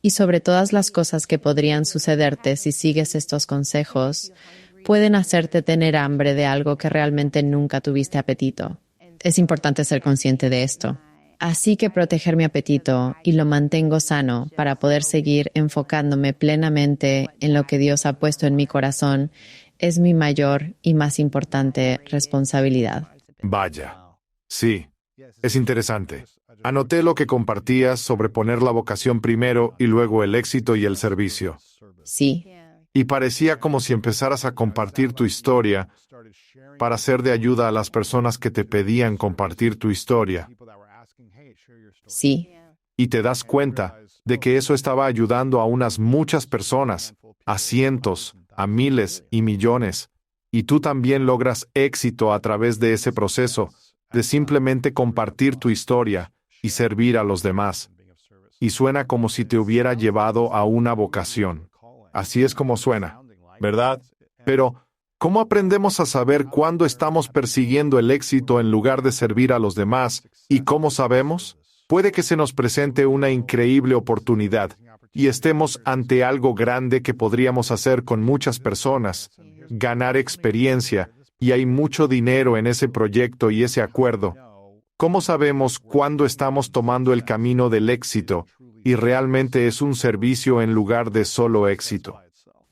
y sobre todas las cosas que podrían sucederte si sigues estos consejos, pueden hacerte tener hambre de algo que realmente nunca tuviste apetito. Es importante ser consciente de esto. Así que proteger mi apetito y lo mantengo sano para poder seguir enfocándome plenamente en lo que Dios ha puesto en mi corazón es mi mayor y más importante responsabilidad. Vaya. Sí, es interesante. Anoté lo que compartías sobre poner la vocación primero y luego el éxito y el servicio. Sí. Y parecía como si empezaras a compartir tu historia para ser de ayuda a las personas que te pedían compartir tu historia. Sí. Y te das cuenta de que eso estaba ayudando a unas muchas personas, a cientos, a miles y millones. Y tú también logras éxito a través de ese proceso, de simplemente compartir tu historia y servir a los demás. Y suena como si te hubiera llevado a una vocación. Así es como suena, ¿verdad? Pero, ¿cómo aprendemos a saber cuándo estamos persiguiendo el éxito en lugar de servir a los demás? ¿Y cómo sabemos? Puede que se nos presente una increíble oportunidad y estemos ante algo grande que podríamos hacer con muchas personas, ganar experiencia, y hay mucho dinero en ese proyecto y ese acuerdo. ¿Cómo sabemos cuándo estamos tomando el camino del éxito y realmente es un servicio en lugar de solo éxito?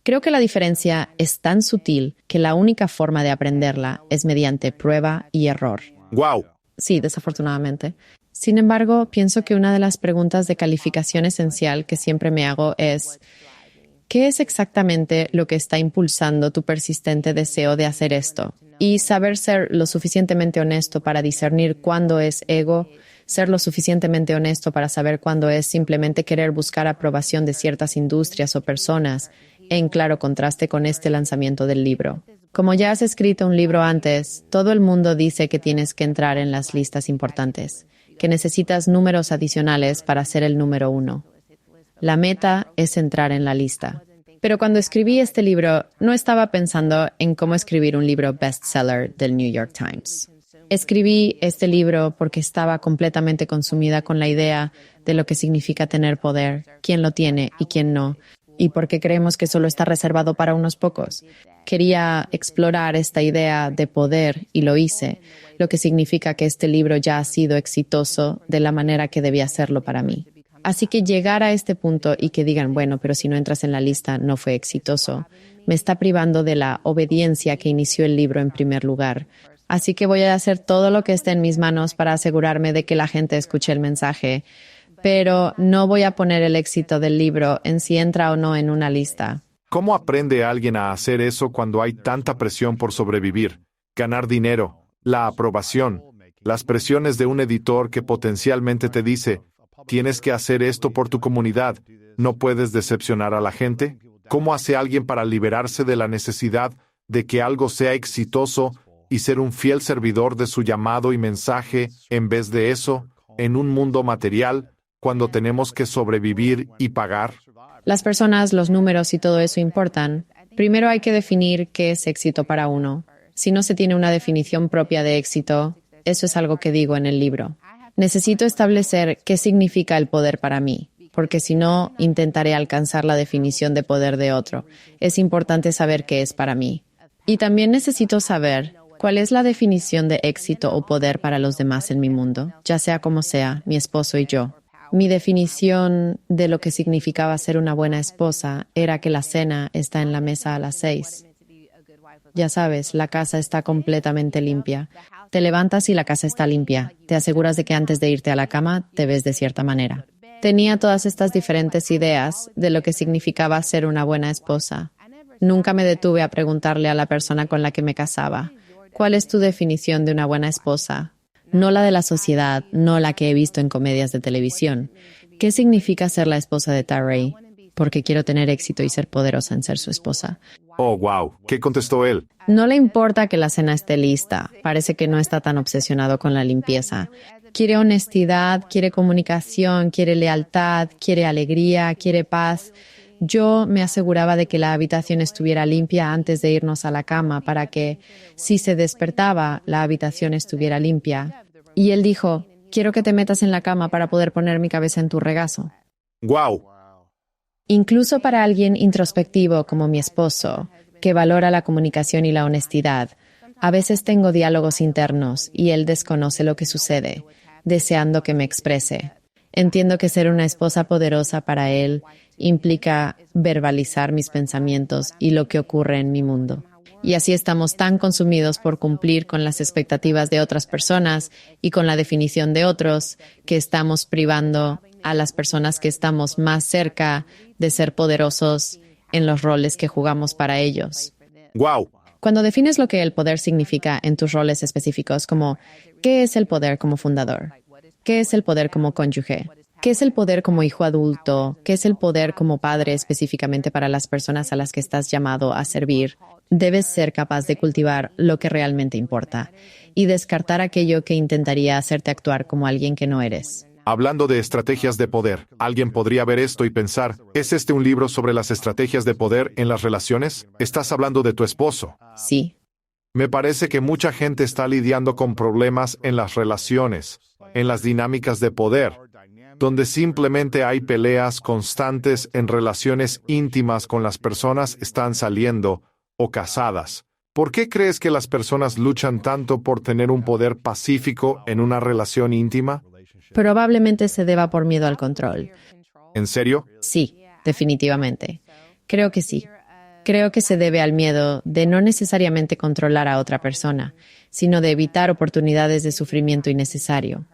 Creo que la diferencia es tan sutil que la única forma de aprenderla es mediante prueba y error. ¡Wow! Sí, desafortunadamente. Sin embargo, pienso que una de las preguntas de calificación esencial que siempre me hago es: ¿qué es exactamente lo que está impulsando tu persistente deseo de hacer esto? Y saber ser lo suficientemente honesto para discernir cuándo es ego, ser lo suficientemente honesto para saber cuándo es simplemente querer buscar aprobación de ciertas industrias o personas, en claro contraste con este lanzamiento del libro. Como ya has escrito un libro antes, todo el mundo dice que tienes que entrar en las listas importantes, que necesitas números adicionales para ser el número 1. La meta es entrar en la lista. Pero cuando escribí este libro, no estaba pensando en cómo escribir un libro bestseller del New York Times. Escribí este libro porque estaba completamente consumida con la idea de lo que significa tener poder, quién lo tiene y quién no, y porque creemos que solo está reservado para unos pocos. Quería explorar esta idea de poder y lo hice, lo que significa que este libro ya ha sido exitoso de la manera que debía serlo para mí. Así que llegar a este punto y que digan, bueno, pero si no entras en la lista no fue exitoso, me está privando de la obediencia que inició el libro en primer lugar. Así que voy a hacer todo lo que esté en mis manos para asegurarme de que la gente escuche el mensaje, pero no voy a poner el éxito del libro en si entra o no en una lista. ¿Cómo aprende alguien a hacer eso cuando hay tanta presión por sobrevivir, ganar dinero, la aprobación, las presiones de un editor que potencialmente te dice: tienes que hacer esto por tu comunidad, no puedes decepcionar a la gente? ¿Cómo hace alguien para liberarse de la necesidad de que algo sea exitoso y ser un fiel servidor de su llamado y mensaje en vez de eso, en un mundo material, cuando tenemos que sobrevivir y pagar? Las personas, los números y todo eso importan. Primero hay que definir qué es éxito para uno. Si no se tiene una definición propia de éxito, eso es algo que digo en el libro. Necesito establecer qué significa el poder para mí, porque si no, intentaré alcanzar la definición de poder de otro. Es importante saber qué es para mí. Y también necesito saber cuál es la definición de éxito o poder para los demás en mi mundo, ya sea como sea, mi esposo y yo. Mi definición de lo que significaba ser una buena esposa era que la cena está en la mesa a las 6. Ya sabes, la casa está completamente limpia. Te levantas y la casa está limpia. Te aseguras de que antes de irte a la cama te ves de cierta manera. Tenía todas estas diferentes ideas de lo que significaba ser una buena esposa. Nunca me detuve a preguntarle a la persona con la que me casaba: ¿cuál es tu definición de una buena esposa? No la de la sociedad, no la que he visto en comedias de televisión. ¿Qué significa ser la esposa de Tarrey? Porque quiero tener éxito y ser poderosa en ser su esposa. Oh, wow. ¿Qué contestó él? No le importa que la cena esté lista. Parece que no está tan obsesionado con la limpieza. Quiere honestidad, quiere comunicación, quiere lealtad, quiere alegría, quiere paz. Yo me aseguraba de que la habitación estuviera limpia antes de irnos a la cama para que, si se despertaba, la habitación estuviera limpia. Y él dijo: quiero que te metas en la cama para poder poner mi cabeza en tu regazo. ¡Wow! Incluso para alguien introspectivo como mi esposo, que valora la comunicación y la honestidad, a veces tengo diálogos internos y él desconoce lo que sucede, deseando que me exprese. Entiendo que ser una esposa poderosa para él implica verbalizar mis pensamientos y lo que ocurre en mi mundo. Y así estamos tan consumidos por cumplir con las expectativas de otras personas y con la definición de otros, que estamos privando a las personas que estamos más cerca de ser poderosos en los roles que jugamos para ellos. ¡Wow! Cuando defines lo que el poder significa en tus roles específicos, como ¿qué es el poder como fundador? ¿Qué es el poder como cónyuge? ¿Qué es el poder como hijo adulto? ¿Qué es el poder como padre específicamente para las personas a las que estás llamado a servir? Debes ser capaz de cultivar lo que realmente importa y descartar aquello que intentaría hacerte actuar como alguien que no eres. Hablando de estrategias de poder, alguien podría ver esto y pensar, ¿es este un libro sobre las estrategias de poder en las relaciones? Estás hablando de tu esposo. Sí. Me parece que mucha gente está lidiando con problemas en las relaciones, en las dinámicas de poder, donde simplemente hay peleas constantes en relaciones íntimas con las personas están saliendo o casadas. ¿Por qué crees que las personas luchan tanto por tener un poder pacífico en una relación íntima? Probablemente se deba por miedo al control. ¿En serio? Sí, definitivamente. Creo que sí. Creo que se debe al miedo de no necesariamente controlar a otra persona, sino de evitar oportunidades de sufrimiento innecesario.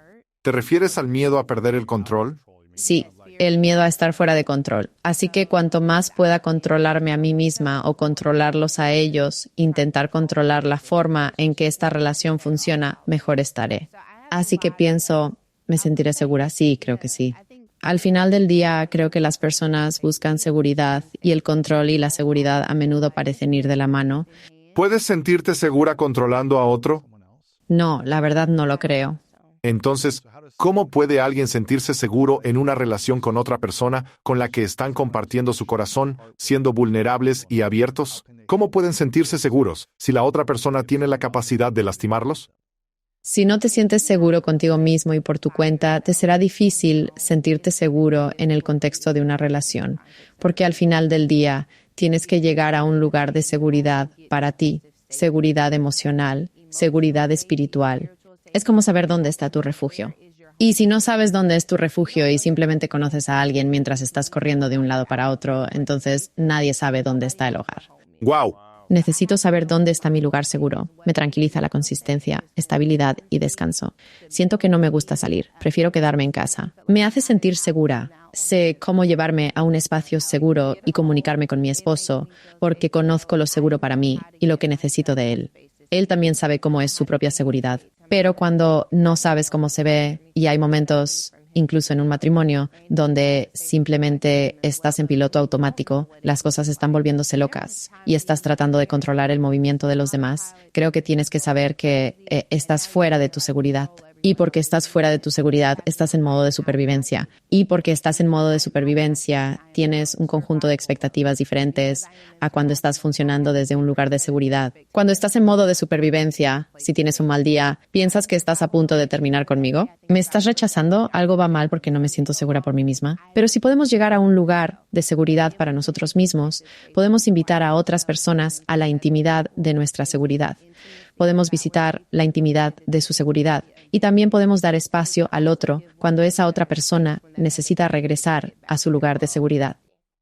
¿Te refieres al miedo a perder el control? Sí, el miedo a estar fuera de control. Así que cuanto más pueda controlarme a mí misma o controlarlos a ellos, intentar controlar la forma en que esta relación funciona, mejor estaré. Así que pienso, ¿me sentiré segura? Sí, creo que sí. Al final del día, creo que las personas buscan seguridad y el control y la seguridad a menudo parecen ir de la mano. ¿Puedes sentirte segura controlando a otro? No, la verdad no lo creo. Entonces, ¿cómo puede alguien sentirse seguro en una relación con otra persona con la que están compartiendo su corazón, siendo vulnerables y abiertos? ¿Cómo pueden sentirse seguros si la otra persona tiene la capacidad de lastimarlos? Si no te sientes seguro contigo mismo y por tu cuenta, te será difícil sentirte seguro en el contexto de una relación, porque al final del día tienes que llegar a un lugar de seguridad para ti, seguridad emocional, seguridad espiritual. Es como saber dónde está tu refugio. Y si no sabes dónde es tu refugio y simplemente conoces a alguien mientras estás corriendo de un lado para otro, entonces nadie sabe dónde está el hogar. ¡Guau! Necesito saber dónde está mi lugar seguro. Me tranquiliza la consistencia, estabilidad y descanso. Siento que no me gusta salir. Prefiero quedarme en casa. Me hace sentir segura. Sé cómo llevarme a un espacio seguro y comunicarme con mi esposo, porque conozco lo seguro para mí y lo que necesito de él. Él también sabe cómo es su propia seguridad. Pero cuando no sabes cómo se ve y hay momentos, incluso en un matrimonio, donde simplemente estás en piloto automático, las cosas están volviéndose locas y estás tratando de controlar el movimiento de los demás, creo que tienes que saber que estás fuera de tu seguridad. Y porque estás fuera de tu seguridad, estás en modo de supervivencia. Y porque estás en modo de supervivencia, tienes un conjunto de expectativas diferentes a cuando estás funcionando desde un lugar de seguridad. Cuando estás en modo de supervivencia, si tienes un mal día, ¿piensas que estás a punto de terminar conmigo? ¿Me estás rechazando? Algo va mal porque no me siento segura por mí misma. Pero si podemos llegar a un lugar de seguridad para nosotros mismos, podemos invitar a otras personas a la intimidad de nuestra seguridad. Podemos visitar la intimidad de su seguridad y también podemos dar espacio al otro cuando esa otra persona necesita regresar a su lugar de seguridad.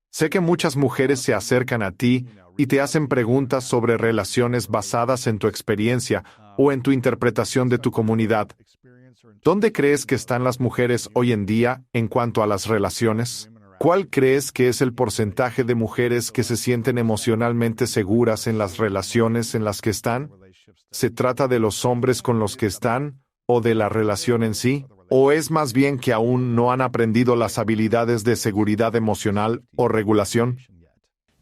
Sé que muchas mujeres se acercan a ti y te hacen preguntas sobre relaciones basadas en tu experiencia o en tu interpretación de tu comunidad. ¿Dónde crees que están las mujeres hoy en día en cuanto a las relaciones? ¿Cuál crees que es el porcentaje de mujeres que se sienten emocionalmente seguras en las relaciones en las que están? ¿Se trata de los hombres con los que están o de la relación en sí? ¿O es más bien que aún no han aprendido las habilidades de seguridad emocional o regulación?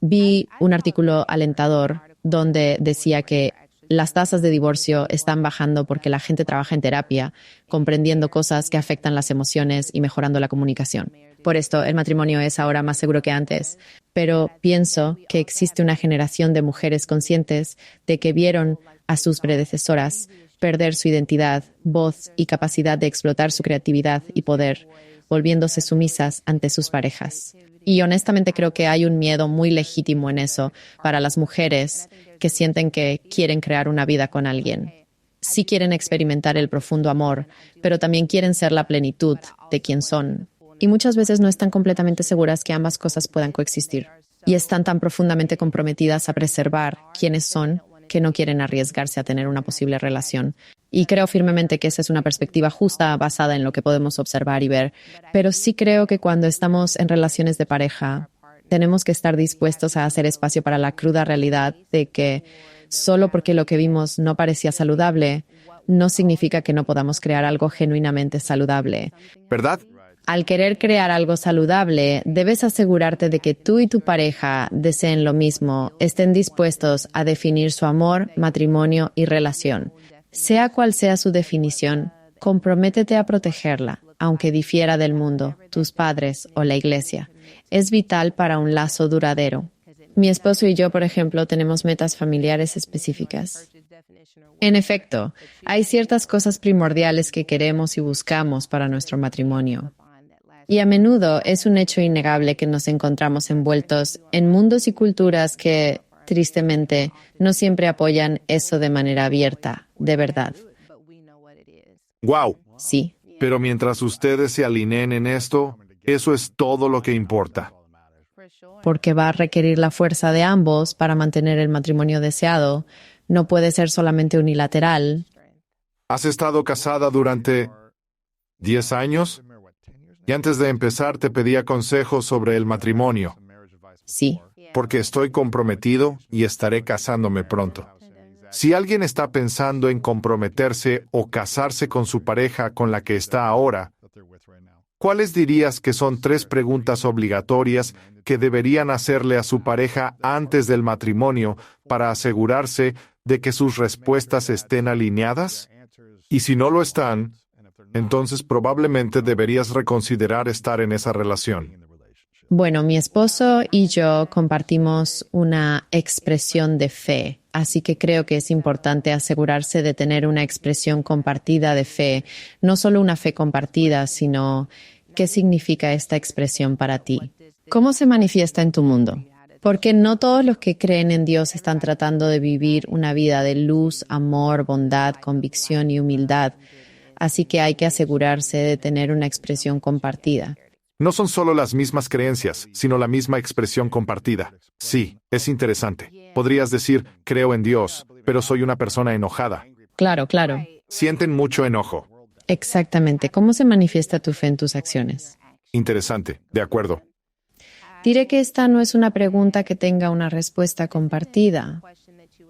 Vi un artículo alentador donde decía que las tasas de divorcio están bajando porque la gente trabaja en terapia, comprendiendo cosas que afectan las emociones y mejorando la comunicación. Por esto, el matrimonio es ahora más seguro que antes. Pero pienso que existe una generación de mujeres conscientes de que vieron a sus predecesoras perder su identidad, voz y capacidad de explotar su creatividad y poder, volviéndose sumisas ante sus parejas. Y honestamente creo que hay un miedo muy legítimo en eso para las mujeres que sienten que quieren crear una vida con alguien. Sí quieren experimentar el profundo amor, pero también quieren ser la plenitud de quien son. Y muchas veces no están completamente seguras que ambas cosas puedan coexistir. Y están tan profundamente comprometidas a preservar quiénes son que no quieren arriesgarse a tener una posible relación. Y creo firmemente que esa es una perspectiva justa basada en lo que podemos observar y ver. Pero sí creo que cuando estamos en relaciones de pareja, tenemos que estar dispuestos a hacer espacio para la cruda realidad de que solo porque lo que vimos no parecía saludable, no significa que no podamos crear algo genuinamente saludable. ¿Verdad? Al querer crear algo saludable, debes asegurarte de que tú y tu pareja deseen lo mismo, estén dispuestos a definir su amor, matrimonio y relación. Sea cual sea su definición, Comprométete a protegerla, aunque difiera del mundo, tus padres o la iglesia. Es vital para un lazo duradero. Mi esposo y yo, por ejemplo, tenemos metas familiares específicas. En efecto, hay ciertas cosas primordiales que queremos y buscamos para nuestro matrimonio. Y a menudo es un hecho innegable que nos encontramos envueltos en mundos y culturas que, tristemente, no siempre apoyan eso de manera abierta, de verdad. ¡Wow! Sí. Pero mientras ustedes se alineen en esto, eso es todo lo que importa. Porque va a requerir la fuerza de ambos para mantener el matrimonio deseado. No puede ser solamente unilateral. ¿Has estado casada durante 10 años? Y antes de empezar te pedía consejos sobre el matrimonio, Sí. porque estoy comprometido y estaré casándome pronto. Si alguien está pensando en comprometerse o casarse con su pareja con la que está ahora, ¿cuáles dirías que son 3 preguntas obligatorias que deberían hacerle a su pareja antes del matrimonio para asegurarse de que sus respuestas estén alineadas? Y si no lo están, entonces probablemente deberías reconsiderar estar en esa relación. Bueno, mi esposo y yo compartimos una expresión de fe, así que creo que es importante asegurarse de tener una expresión compartida de fe, no solo una fe compartida, sino qué significa esta expresión para ti. ¿Cómo se manifiesta en tu mundo? Porque no todos los que creen en Dios están tratando de vivir una vida de luz, amor, bondad, convicción y humildad, así que hay que asegurarse de tener una expresión compartida. No son solo las mismas creencias, sino la misma expresión compartida. Sí, es interesante. Podrías decir, creo en Dios, pero soy una persona enojada. Claro, claro. Sienten mucho enojo. Exactamente. ¿Cómo se manifiesta tu fe en tus acciones? Interesante, de acuerdo. Diré que esta no es una pregunta que tenga una respuesta compartida,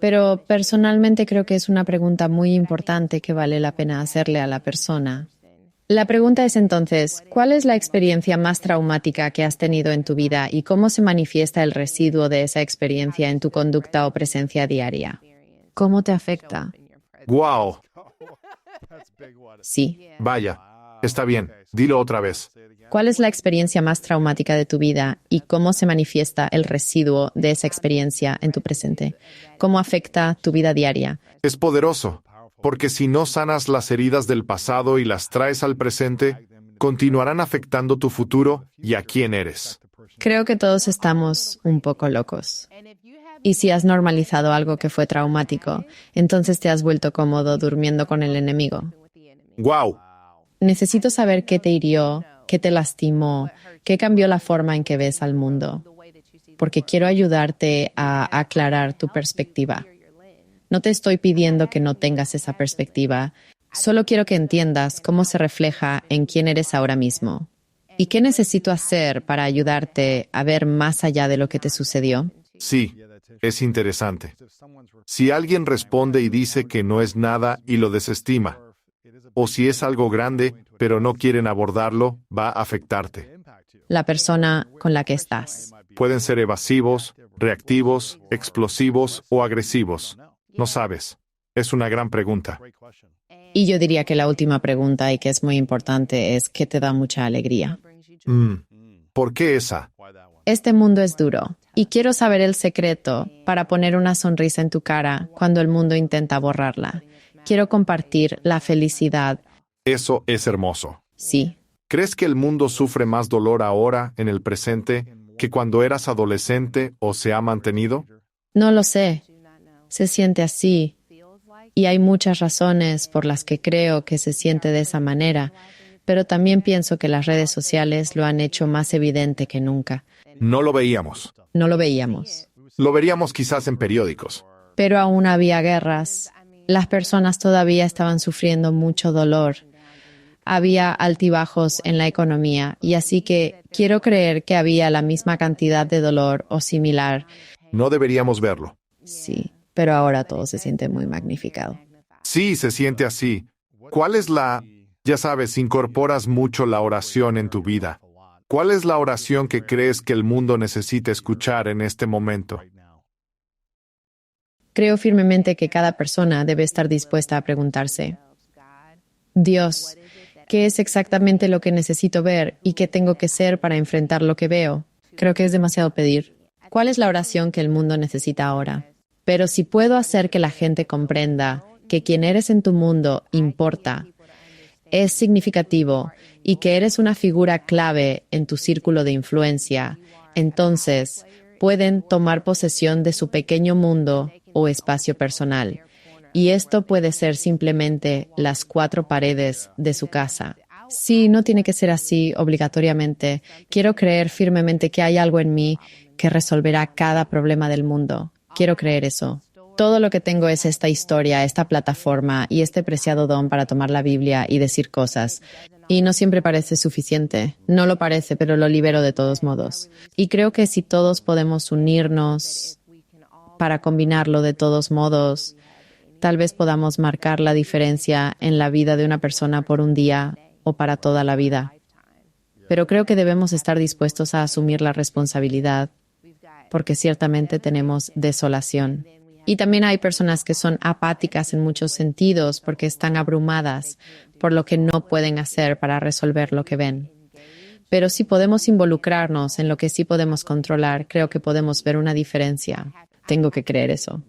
pero personalmente creo que es una pregunta muy importante que vale la pena hacerle a la persona. La pregunta es entonces, ¿cuál es la experiencia más traumática que has tenido en tu vida y cómo se manifiesta el residuo de esa experiencia en tu conducta o presencia diaria? ¿Cómo te afecta? ¡Guau! Sí. Vaya, está bien, dilo otra vez. ¿Cuál es la experiencia más traumática de tu vida y cómo se manifiesta el residuo de esa experiencia en tu presente? ¿Cómo afecta tu vida diaria? Es poderoso, porque si no sanas las heridas del pasado y las traes al presente, continuarán afectando tu futuro y a quién eres. Creo que todos estamos un poco locos. Y si has normalizado algo que fue traumático, entonces te has vuelto cómodo durmiendo con el enemigo. ¡Guau! Necesito saber qué te hirió, qué te lastimó, qué cambió la forma en que ves al mundo, porque quiero ayudarte a aclarar tu perspectiva. No te estoy pidiendo que no tengas esa perspectiva, solo quiero que entiendas cómo se refleja en quién eres ahora mismo. ¿Y qué necesito hacer para ayudarte a ver más allá de lo que te sucedió? Sí, es interesante. Si alguien responde y dice que no es nada y lo desestima, o si es algo grande, pero no quieren abordarlo, va a afectarte. La persona con la que estás. Pueden ser evasivos, reactivos, explosivos o agresivos. No sabes. Es una gran pregunta. Y yo diría que la última pregunta, y que es muy importante, es ¿qué te da mucha alegría? ¿Por qué esa? Este mundo es duro, y quiero saber el secreto para poner una sonrisa en tu cara cuando el mundo intenta borrarla. Quiero compartir la felicidad. Eso es hermoso. Sí. ¿Crees que el mundo sufre más dolor ahora, en el presente, que cuando eras adolescente o se ha mantenido? No lo sé. Se siente así. Y hay muchas razones por las que creo que se siente de esa manera, pero también pienso que las redes sociales lo han hecho más evidente que nunca. No lo veíamos. No lo veíamos. Lo veríamos quizás en periódicos. Pero aún había guerras. Las personas todavía estaban sufriendo mucho dolor. Había altibajos en la economía y así que quiero creer que había la misma cantidad de dolor o similar. No deberíamos verlo. Sí, pero ahora todo se siente muy magnificado. Sí, se siente así. ¿Cuál es ya sabes, incorporas mucho la oración en tu vida? ¿Cuál es la oración que crees que el mundo necesita escuchar en este momento? Creo firmemente que cada persona debe estar dispuesta a preguntarse, Dios, ¿qué es exactamente lo que necesito ver y qué tengo que ser para enfrentar lo que veo? Creo que es demasiado pedir. ¿Cuál es la oración que el mundo necesita ahora? Pero si puedo hacer que la gente comprenda que quien eres en tu mundo importa, es significativo y que eres una figura clave en tu círculo de influencia, entonces pueden tomar posesión de su pequeño mundo o espacio personal. Y esto puede ser simplemente las 4 paredes de su casa. Sí, no tiene que ser así obligatoriamente. Quiero creer firmemente que hay algo en mí que resolverá cada problema del mundo. Quiero creer eso. Todo lo que tengo es esta historia, esta plataforma y este preciado don para tomar la Biblia y decir cosas. Y no siempre parece suficiente. No lo parece, pero lo libero de todos modos. Y creo que si todos podemos unirnos para combinarlo de todos modos, tal vez podamos marcar la diferencia en la vida de una persona por un día o para toda la vida. Pero creo que debemos estar dispuestos a asumir la responsabilidad, porque ciertamente tenemos desolación. Y también hay personas que son apáticas en muchos sentidos porque están abrumadas por lo que no pueden hacer para resolver lo que ven. Pero si podemos involucrarnos en lo que sí podemos controlar, creo que podemos ver una diferencia. Tengo que creer eso.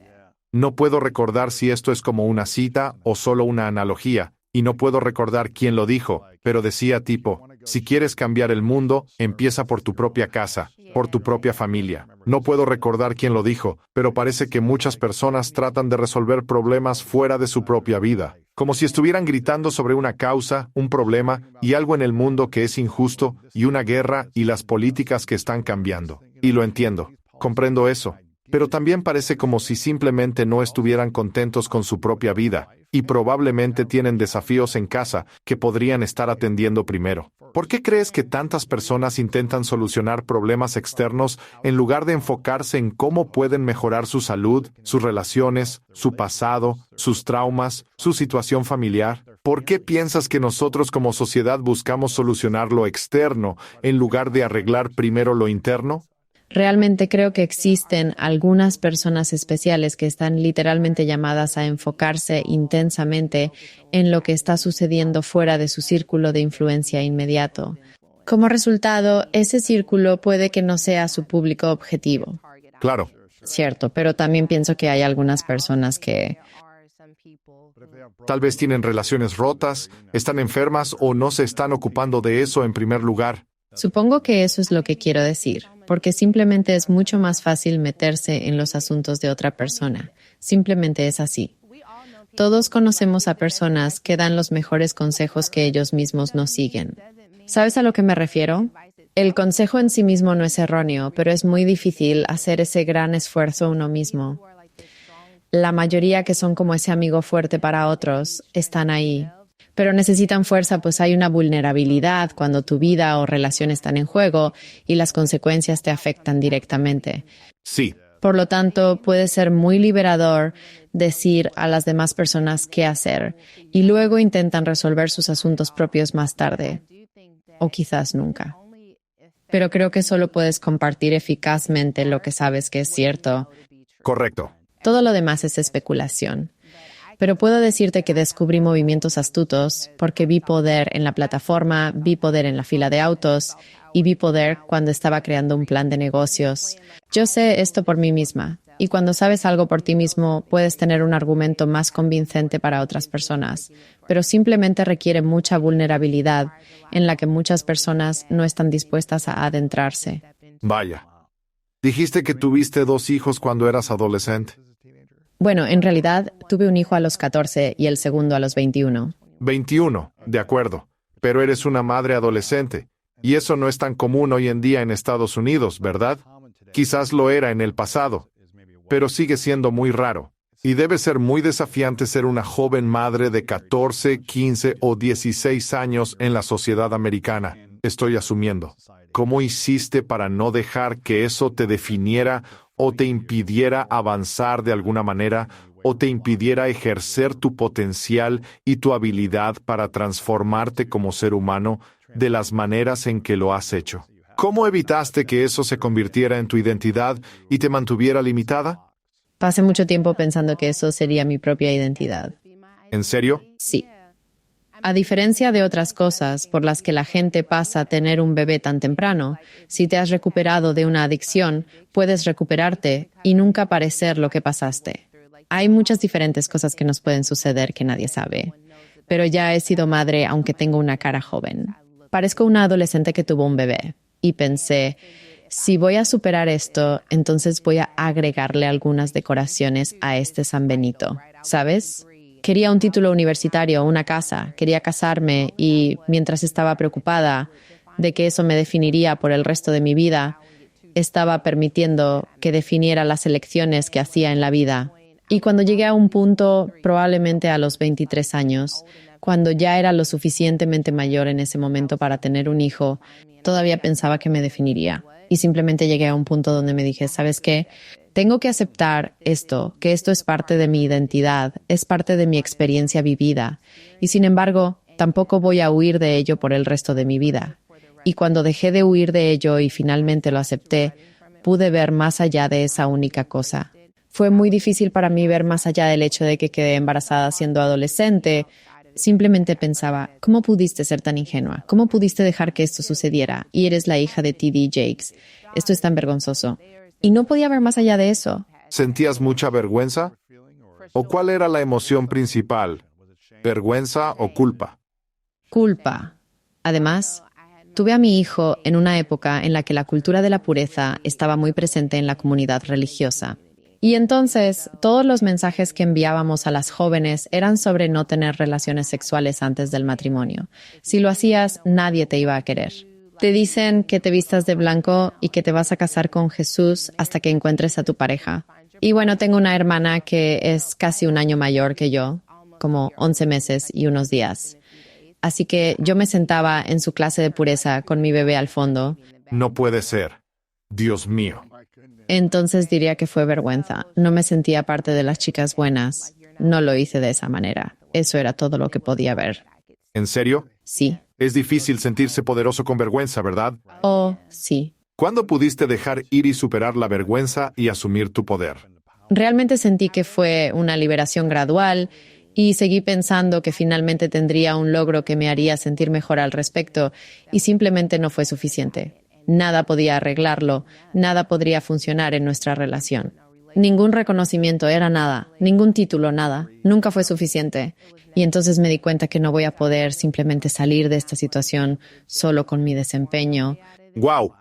No puedo recordar si esto es como una cita o solo una analogía, y no puedo recordar quién lo dijo, pero decía tipo, si quieres cambiar el mundo, empieza por tu propia casa, por tu propia familia. No puedo recordar quién lo dijo, pero parece que muchas personas tratan de resolver problemas fuera de su propia vida, como si estuvieran gritando sobre una causa, un problema y algo en el mundo que es injusto, y una guerra y las políticas que están cambiando. Y lo entiendo, comprendo eso. Pero también parece como si simplemente no estuvieran contentos con su propia vida, y probablemente tienen desafíos en casa que podrían estar atendiendo primero. ¿Por qué crees que tantas personas intentan solucionar problemas externos en lugar de enfocarse en cómo pueden mejorar su salud, sus relaciones, su pasado, sus traumas, su situación familiar? ¿Por qué piensas que nosotros como sociedad buscamos solucionar lo externo en lugar de arreglar primero lo interno? Realmente creo que existen algunas personas especiales que están literalmente llamadas a enfocarse intensamente en lo que está sucediendo fuera de su círculo de influencia inmediato. Como resultado, ese círculo puede que no sea su público objetivo. Claro. Cierto, pero también pienso que hay algunas personas que tal vez tienen relaciones rotas, están enfermas o no se están ocupando de eso en primer lugar. Supongo que eso es lo que quiero decir, porque simplemente es mucho más fácil meterse en los asuntos de otra persona. Simplemente es así. Todos conocemos a personas que dan los mejores consejos que ellos mismos no siguen. ¿Sabes a lo que me refiero? El consejo en sí mismo no es erróneo, pero es muy difícil hacer ese gran esfuerzo uno mismo. La mayoría que son como ese amigo fuerte para otros están ahí. Pero necesitan fuerza, pues hay una vulnerabilidad cuando tu vida o relación están en juego y las consecuencias te afectan directamente. Sí. Por lo tanto, puede ser muy liberador decir a las demás personas qué hacer y luego intentan resolver sus asuntos propios más tarde, o quizás nunca. Pero creo que solo puedes compartir eficazmente lo que sabes que es cierto. Correcto. Todo lo demás es especulación. Pero puedo decirte que descubrí movimientos astutos porque vi poder en la plataforma, vi poder en la fila de autos y vi poder cuando estaba creando un plan de negocios. Yo sé esto por mí misma. Y cuando sabes algo por ti mismo, puedes tener un argumento más convincente para otras personas. Pero simplemente requiere mucha vulnerabilidad en la que muchas personas no están dispuestas a adentrarse. Vaya. Dijiste que tuviste 2 hijos cuando eras adolescente. Bueno, en realidad, tuve un hijo a los 14 y el segundo a los 21. 21, de acuerdo. Pero eres una madre adolescente. Y eso no es tan común hoy en día en Estados Unidos, ¿verdad? Quizás lo era en el pasado. Pero sigue siendo muy raro. Y debe ser muy desafiante ser una joven madre de 14, 15 o 16 años en la sociedad americana. Estoy asumiendo. ¿Cómo hiciste para no dejar que eso te definiera o te impidiera avanzar de alguna manera, o te impidiera ejercer tu potencial y tu habilidad para transformarte como ser humano de las maneras en que lo has hecho? ¿Cómo evitaste que eso se convirtiera en tu identidad y te mantuviera limitada? Pasé mucho tiempo pensando que eso sería mi propia identidad. ¿En serio? Sí. A diferencia de otras cosas por las que la gente pasa a tener un bebé tan temprano, si te has recuperado de una adicción, puedes recuperarte y nunca parecer lo que pasaste. Hay muchas diferentes cosas que nos pueden suceder que nadie sabe. Pero ya he sido madre aunque tengo una cara joven. Parezco una adolescente que tuvo un bebé. Y pensé, si voy a superar esto, entonces voy a agregarle algunas decoraciones a este San Benito. ¿Sabes? Quería un título universitario, una casa, quería casarme y mientras estaba preocupada de que eso me definiría por el resto de mi vida, estaba permitiendo que definiera las elecciones que hacía en la vida. Y cuando llegué a un punto, probablemente a los 23 años, cuando ya era lo suficientemente mayor en ese momento para tener un hijo, todavía pensaba que me definiría. Y simplemente llegué a un punto donde me dije, ¿sabes qué? Tengo que aceptar esto, que esto es parte de mi identidad, es parte de mi experiencia vivida. Y sin embargo, tampoco voy a huir de ello por el resto de mi vida. Y cuando dejé de huir de ello y finalmente lo acepté, pude ver más allá de esa única cosa. Fue muy difícil para mí ver más allá del hecho de que quedé embarazada siendo adolescente. Simplemente pensaba, ¿cómo pudiste ser tan ingenua? ¿Cómo pudiste dejar que esto sucediera? Y eres la hija de T.D. Jakes. Esto es tan vergonzoso. Y no podía ver más allá de eso. ¿Sentías mucha vergüenza? ¿O cuál era la emoción principal? ¿Vergüenza o culpa? Culpa. Además, tuve a mi hijo en una época en la que la cultura de la pureza estaba muy presente en la comunidad religiosa. Y entonces, todos los mensajes que enviábamos a las jóvenes eran sobre no tener relaciones sexuales antes del matrimonio. Si lo hacías, nadie te iba a querer. Te dicen que te vistas de blanco y que te vas a casar con Jesús hasta que encuentres a tu pareja. Y bueno, tengo una hermana que es casi un año mayor que yo, como 11 meses y unos días. Así que yo me sentaba en su clase de pureza con mi bebé al fondo. No puede ser. Dios mío. Entonces diría que fue vergüenza. No me sentía parte de las chicas buenas. No lo hice de esa manera. Eso era todo lo que podía ver. ¿En serio? Sí. Es difícil sentirse poderoso con vergüenza, ¿verdad? Oh, sí. ¿Cuándo pudiste dejar ir y superar la vergüenza y asumir tu poder? Realmente sentí que fue una liberación gradual y seguí pensando que finalmente tendría un logro que me haría sentir mejor al respecto y simplemente no fue suficiente. Nada podía arreglarlo, nada podría funcionar en nuestra relación. Ningún reconocimiento era nada, ningún título, nada. Nunca fue suficiente. Y entonces me di cuenta que no voy a poder simplemente salir de esta situación solo con mi desempeño. ¡Guau!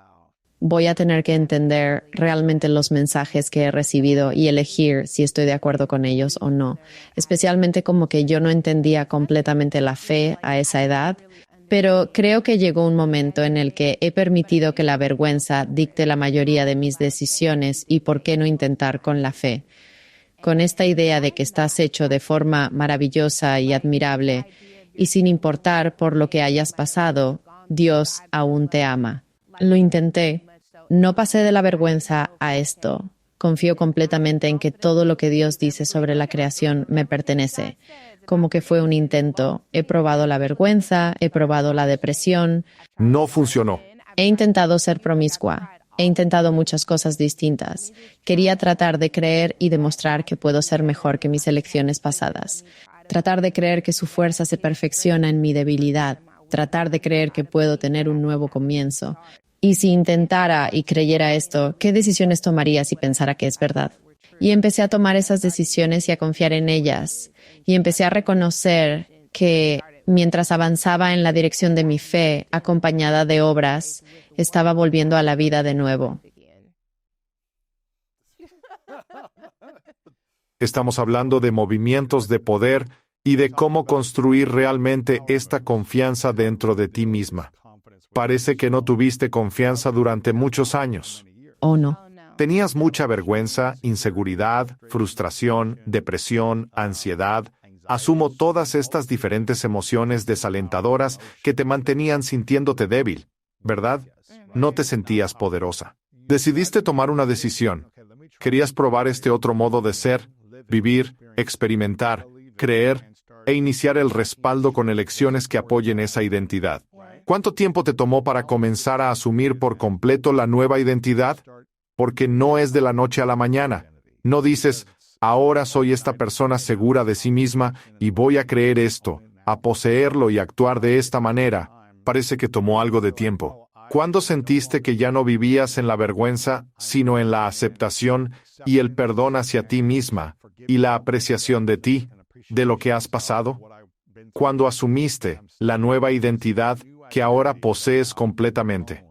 Voy a tener que entender realmente los mensajes que he recibido y elegir si estoy de acuerdo con ellos o no. Especialmente como que yo no entendía completamente la fe a esa edad. Pero creo que llegó un momento en el que he permitido que la vergüenza dicte la mayoría de mis decisiones y por qué no intentar con la fe. Con esta idea de que estás hecho de forma maravillosa y admirable y sin importar por lo que hayas pasado, Dios aún te ama. Lo intenté. No pasé de la vergüenza a esto. Confío completamente en que todo lo que Dios dice sobre la creación me pertenece. Como que fue un intento. He probado la vergüenza, he probado la depresión. No funcionó. He intentado ser promiscua. He intentado muchas cosas distintas. Quería tratar de creer y demostrar que puedo ser mejor que mis elecciones pasadas. Tratar de creer que su fuerza se perfecciona en mi debilidad. Tratar de creer que puedo tener un nuevo comienzo. Y si intentara y creyera esto, ¿qué decisiones tomaría si pensara que es verdad? Y empecé a tomar esas decisiones y a confiar en ellas. Y empecé a reconocer que mientras avanzaba en la dirección de mi fe, acompañada de obras, estaba volviendo a la vida de nuevo. Estamos hablando de movimientos de poder y de cómo construir realmente esta confianza dentro de ti misma. Parece que no tuviste confianza durante muchos años. ¿O no? Tenías mucha vergüenza, inseguridad, frustración, depresión, ansiedad. Asumo todas estas diferentes emociones desalentadoras que te mantenían sintiéndote débil, ¿verdad? No te sentías poderosa. Decidiste tomar una decisión. Querías probar este otro modo de ser, vivir, experimentar, creer e iniciar el respaldo con elecciones que apoyen esa identidad. ¿Cuánto tiempo te tomó para comenzar a asumir por completo la nueva identidad? Porque no es de la noche a la mañana. No dices, ahora soy esta persona segura de sí misma y voy a creer esto. a poseerlo y actuar de esta manera, parece que tomó algo de tiempo. ¿Cuándo sentiste que ya no vivías en la vergüenza, sino en la aceptación y el perdón hacia ti misma y la apreciación de ti, de lo que has pasado? ¿Cuándo asumiste la nueva identidad que ahora posees completamente?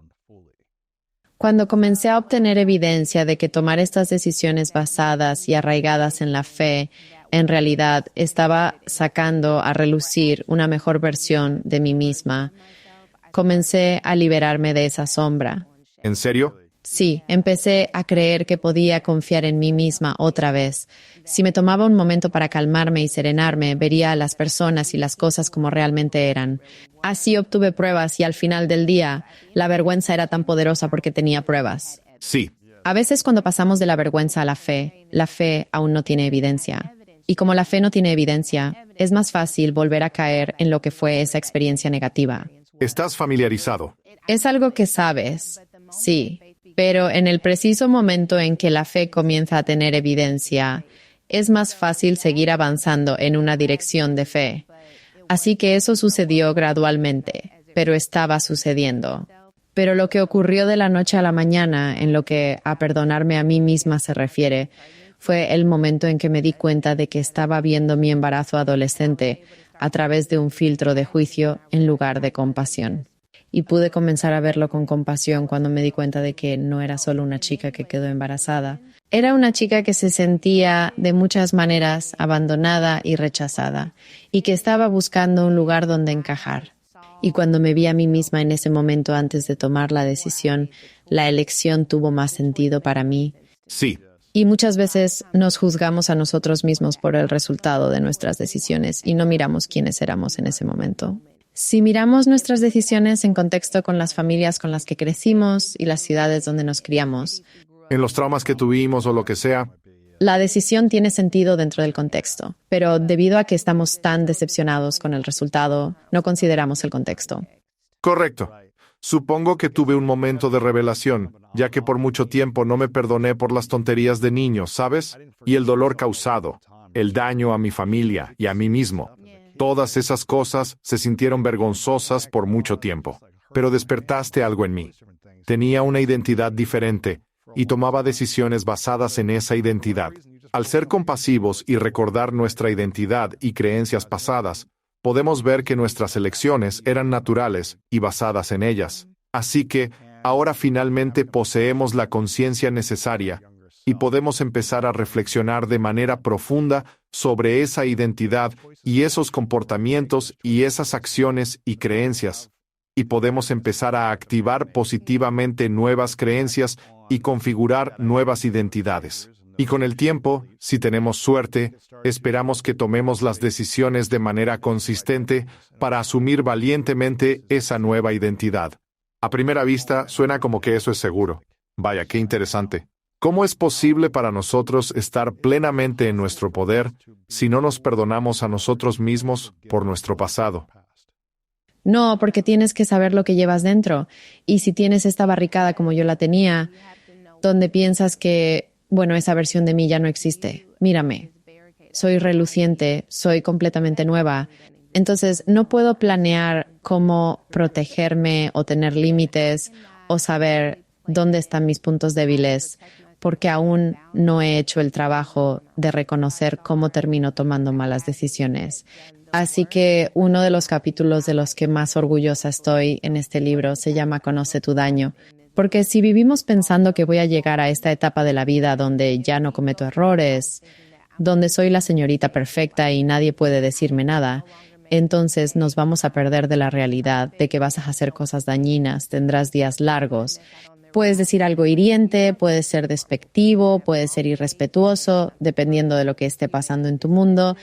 Cuando comencé a obtener evidencia de que tomar estas decisiones basadas y arraigadas en la fe, en realidad estaba sacando a relucir una mejor versión de mí misma, comencé a liberarme de esa sombra. ¿En serio? Sí, empecé a creer que podía confiar en mí misma otra vez. Si me tomaba un momento para calmarme y serenarme, vería a las personas y las cosas como realmente eran. Así obtuve pruebas y al final del día, la vergüenza era tan poderosa porque tenía pruebas. Sí. A veces cuando pasamos de la vergüenza a la fe aún no tiene evidencia. Y como la fe no tiene evidencia, es más fácil volver a caer en lo que fue esa experiencia negativa. ¿Estás familiarizado? Es algo que sabes, sí, pero en el preciso momento en que la fe comienza a tener evidencia, es más fácil seguir avanzando en una dirección de fe. Así que eso sucedió gradualmente, pero estaba sucediendo. Pero lo que ocurrió de la noche a la mañana, en lo que a perdonarme a mí misma se refiere, fue el momento en que me di cuenta de que estaba viendo mi embarazo adolescente a través de un filtro de juicio en lugar de compasión. Y pude comenzar a verlo con compasión cuando me di cuenta de que no era solo una chica que quedó embarazada. Era una chica que se sentía de muchas maneras abandonada y rechazada, y que estaba buscando un lugar donde encajar. Y cuando me vi a mí misma en ese momento antes de tomar la decisión, la elección tuvo más sentido para mí. Sí. Y muchas veces nos juzgamos a nosotros mismos por el resultado de nuestras decisiones y no miramos quiénes éramos en ese momento. Si miramos nuestras decisiones en contexto con las familias con las que crecimos y las ciudades donde nos criamos, En los traumas que tuvimos o lo que sea, la decisión tiene sentido dentro del contexto, pero debido a que estamos tan decepcionados con el resultado, no consideramos el contexto. correcto. Supongo que tuve un momento de revelación, ya que por mucho tiempo no me perdoné por las tonterías de niño, ¿sabes? Y el dolor causado, el daño a mi familia y a mí mismo. Todas esas cosas se sintieron vergonzosas por mucho tiempo. Pero despertaste algo en mí. Tenía una identidad diferente y tomaba decisiones basadas en esa identidad. Al ser compasivos y recordar nuestra identidad y creencias pasadas, podemos ver que nuestras elecciones eran naturales y basadas en ellas. Así que, ahora finalmente poseemos la conciencia necesaria y podemos empezar a reflexionar de manera profunda sobre esa identidad y esos comportamientos y esas acciones y creencias. Y podemos empezar a activar positivamente nuevas creencias y configurar nuevas identidades. Y con el tiempo, si tenemos suerte, esperamos que tomemos las decisiones de manera consistente para asumir valientemente esa nueva identidad. A primera vista, suena como que eso es seguro. Vaya, qué interesante. ¿Cómo es posible para nosotros estar plenamente en nuestro poder si no nos perdonamos a nosotros mismos por nuestro pasado? No, porque tienes que saber lo que llevas dentro. Y si tienes esta barricada como yo la tenía, donde piensas que, bueno, esa versión de mí ya no existe. Mírame, soy reluciente, soy completamente nueva. Entonces, no puedo planear cómo protegerme o tener límites o saber dónde están mis puntos débiles, porque aún no he hecho el trabajo de reconocer cómo termino tomando malas decisiones. Así que uno de los capítulos de los que más orgullosa estoy en este libro se llama Conoce tu daño. Porque si vivimos pensando que voy a llegar a esta etapa de la vida donde ya no cometo errores, donde soy la señorita perfecta y nadie puede decirme nada, entonces nos vamos a perder de la realidad de que vas a hacer cosas dañinas, tendrás días largos. Puedes decir algo hiriente, puedes ser despectivo, puedes ser irrespetuoso, dependiendo de lo que esté pasando en tu mundo.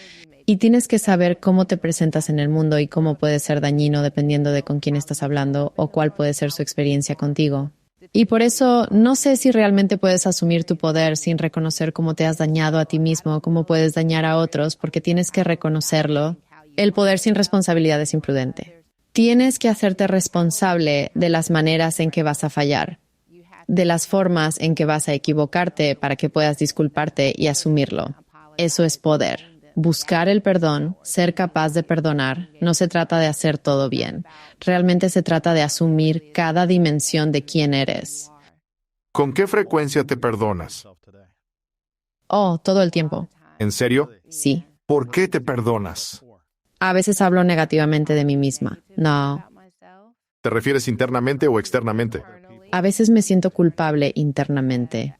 Y tienes que saber cómo te presentas en el mundo y cómo puede ser dañino dependiendo de con quién estás hablando o cuál puede ser su experiencia contigo. Y por eso no sé si realmente puedes asumir tu poder sin reconocer cómo te has dañado a ti mismo, cómo puedes dañar a otros, porque tienes que reconocerlo. El poder sin responsabilidad es imprudente. Tienes que hacerte responsable de las maneras en que vas a fallar, de las formas en que vas a equivocarte para que puedas disculparte y asumirlo. Eso es poder. buscar el perdón, ser capaz de perdonar, no se trata de hacer todo bien. Realmente se trata de asumir cada dimensión de quién eres. ¿Con qué frecuencia te perdonas? Oh, todo el tiempo. ¿En serio? Sí. ¿Por qué te perdonas? A veces hablo negativamente de mí misma. No. ¿Te refieres internamente o externamente? A veces me siento culpable internamente.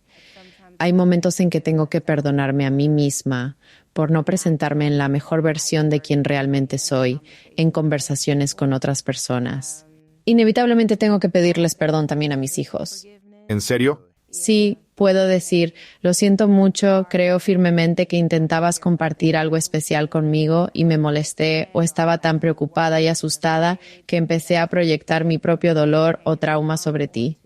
Hay momentos en que tengo que perdonarme a mí misma por no presentarme en la mejor versión de quien realmente soy en conversaciones con otras personas. Inevitablemente tengo que pedirles perdón también a mis hijos. ¿En serio? Sí, puedo decir, lo siento mucho, creo firmemente que intentabas compartir algo especial conmigo y me molesté o estaba tan preocupada y asustada que empecé a proyectar mi propio dolor o trauma sobre ti.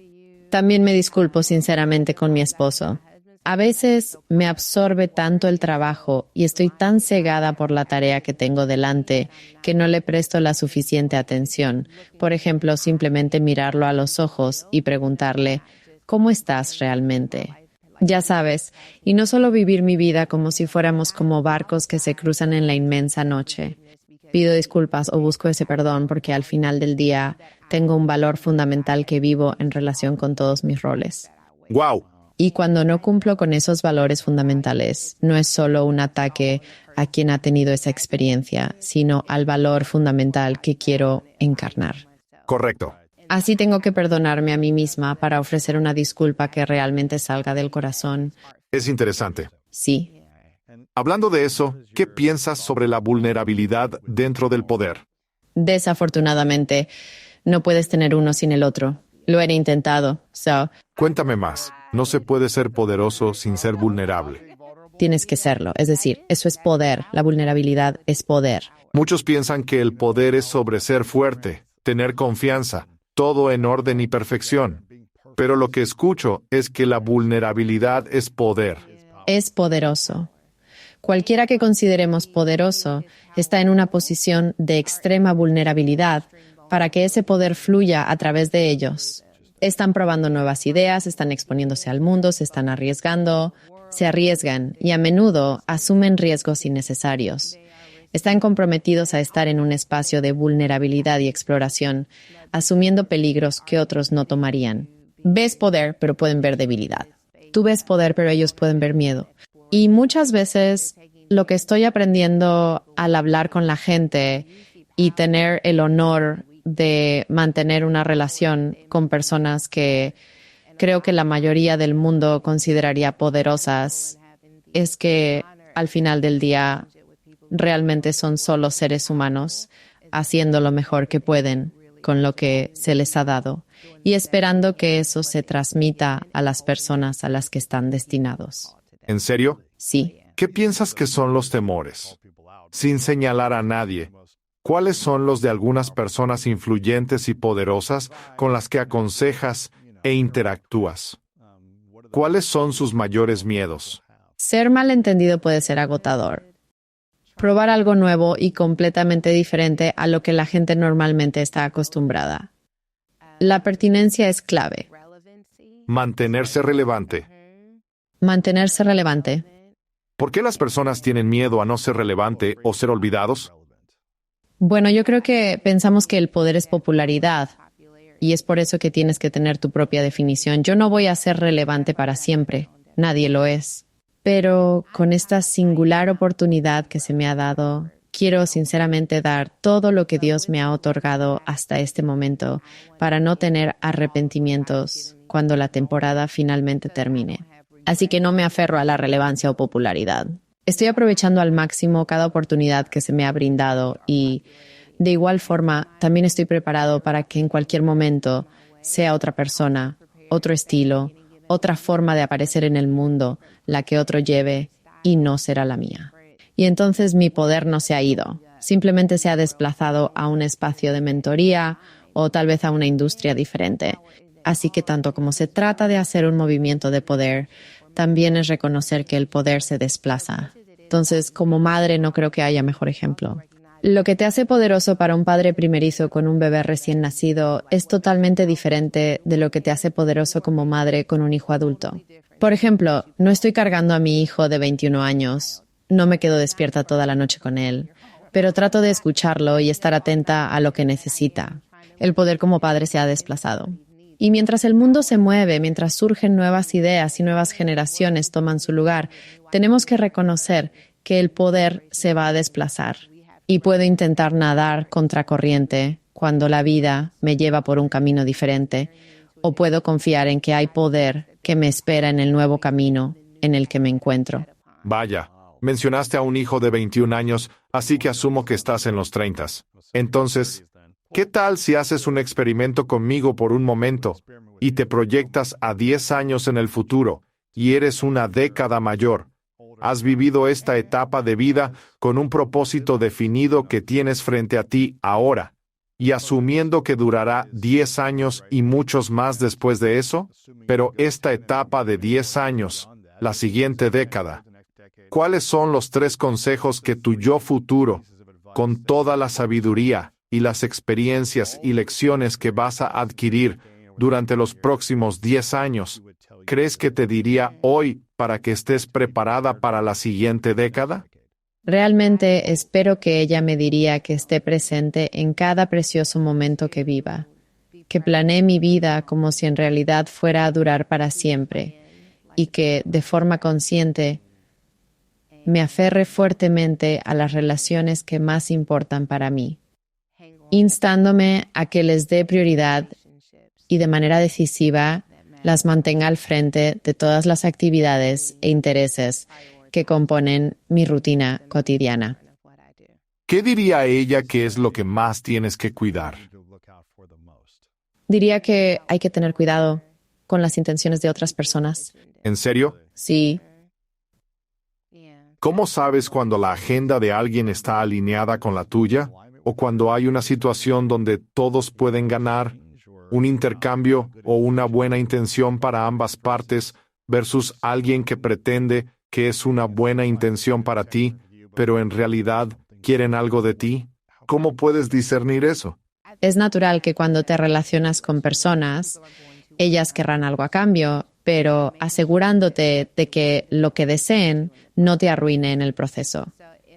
También me disculpo sinceramente con mi esposo. A veces me absorbe tanto el trabajo y estoy tan cegada por la tarea que tengo delante que no le presto la suficiente atención. Por ejemplo, simplemente mirarlo a los ojos y preguntarle, ¿cómo estás realmente? Ya sabes, y no solo vivir mi vida como si fuéramos como barcos que se cruzan en la inmensa noche. Pido disculpas o busco ese perdón porque al final del día tengo un valor fundamental que vivo en relación con todos mis roles. ¡Guau! Y cuando no cumplo con esos valores fundamentales, no es solo un ataque a quien ha tenido esa experiencia, sino al valor fundamental que quiero encarnar. Correcto. Así tengo que perdonarme a mí misma para ofrecer una disculpa que realmente salga del corazón. Es interesante. Sí. Hablando de eso, ¿qué piensas sobre la vulnerabilidad dentro del poder? Desafortunadamente, no puedes tener uno sin el otro. Lo he intentado. Cuéntame más. No se puede ser poderoso sin ser vulnerable. Tienes que serlo. Es decir, eso es poder. La vulnerabilidad es poder. Muchos piensan que el poder es sobre ser fuerte, tener confianza, todo en orden y perfección. Pero lo que escucho es que la vulnerabilidad es poder. Es poderoso. Cualquiera que consideremos poderoso está en una posición de extrema vulnerabilidad para que ese poder fluya a través de ellos. Están probando nuevas ideas, están exponiéndose al mundo, se están arriesgando, se arriesgan y a menudo asumen riesgos innecesarios. Están comprometidos a estar en un espacio de vulnerabilidad y exploración, asumiendo peligros que otros no tomarían. Ves poder, pero pueden ver debilidad. Tú ves poder, pero ellos pueden ver miedo. Y muchas veces lo que estoy aprendiendo al hablar con la gente y tener el honor de mantener una relación con personas que creo que la mayoría del mundo consideraría poderosas, es que al final del día realmente son solo seres humanos haciendo lo mejor que pueden con lo que se les ha dado y esperando que eso se transmita a las personas a las que están destinados. ¿En serio? Sí. ¿Qué piensas que son los temores? Sin señalar a nadie, ¿cuáles son los de algunas personas influyentes y poderosas con las que aconsejas e interactúas? ¿Cuáles son sus mayores miedos? Ser malentendido puede ser agotador. Probar algo nuevo y completamente diferente a lo que la gente normalmente está acostumbrada. La pertinencia es clave. Mantenerse relevante. Mantenerse relevante. ¿Por qué las personas tienen miedo a no ser relevante o ser olvidados? Bueno, yo creo que pensamos que el poder es popularidad y es por eso que tienes que tener tu propia definición. Yo no voy a ser relevante para siempre, nadie lo es. Pero con esta singular oportunidad que se me ha dado, quiero sinceramente dar todo lo que Dios me ha otorgado hasta este momento para no tener arrepentimientos cuando la temporada finalmente termine. Así que no me aferro a la relevancia o popularidad. Estoy aprovechando al máximo cada oportunidad que se me ha brindado y, de igual forma, también estoy preparado para que en cualquier momento sea otra persona, otro estilo, otra forma de aparecer en el mundo, la que otro lleve y no será la mía. Y entonces mi poder no se ha ido, simplemente se ha desplazado a un espacio de mentoría o tal vez a una industria diferente. Así que tanto como se trata de hacer un movimiento de poder, también es reconocer que el poder se desplaza. Entonces, como madre, no creo que haya mejor ejemplo. Lo que te hace poderoso para un padre primerizo con un bebé recién nacido es totalmente diferente de lo que te hace poderoso como madre con un hijo adulto. Por ejemplo, no estoy cargando a mi hijo de 21 años. No me quedo despierta toda la noche con él, pero trato de escucharlo y estar atenta a lo que necesita. El poder como padre se ha desplazado. Y mientras el mundo se mueve, mientras surgen nuevas ideas y nuevas generaciones toman su lugar, tenemos que reconocer que el poder se va a desplazar. Y puedo intentar nadar contracorriente cuando la vida me lleva por un camino diferente, o puedo confiar en que hay poder que me espera en el nuevo camino en el que me encuentro. Vaya, mencionaste a un hijo de 21 años, así que asumo que estás en los 30. Entonces, ¿qué tal si haces un experimento conmigo por un momento y te proyectas a 10 años en el futuro y eres una década mayor? Has vivido esta etapa de vida con un propósito definido que tienes frente a ti ahora, y asumiendo que durará 10 años y muchos más después de eso, pero esta etapa de 10 años, la siguiente década, ¿cuáles son los 3 consejos que tu yo futuro, con toda la sabiduría y las experiencias y lecciones que vas a adquirir durante los próximos 10 años, crees que te diría hoy para que estés preparada para la siguiente década? Realmente espero que ella me diría que esté presente en cada precioso momento que viva, que planee mi vida como si en realidad fuera a durar para siempre y que, de forma consciente, me aferre fuertemente a las relaciones que más importan para mí, instándome a que les dé prioridad y de manera decisiva las mantenga al frente de todas las actividades e intereses que componen mi rutina cotidiana. ¿Qué diría ella que es lo que más tienes que cuidar? Diría que hay que tener cuidado con las intenciones de otras personas. ¿En serio? Sí, ¿Cómo sabes cuando la agenda de alguien está alineada con la tuya? ¿O cuando hay una situación donde todos pueden ganar? ¿Un intercambio o una buena intención para ambas partes versus alguien que pretende que es una buena intención para ti, pero en realidad quieren algo de ti? ¿Cómo puedes discernir eso? es natural que cuando te relacionas con personas, ellas querrán algo a cambio, pero asegurándote de que lo que deseen no te arruine en el proceso.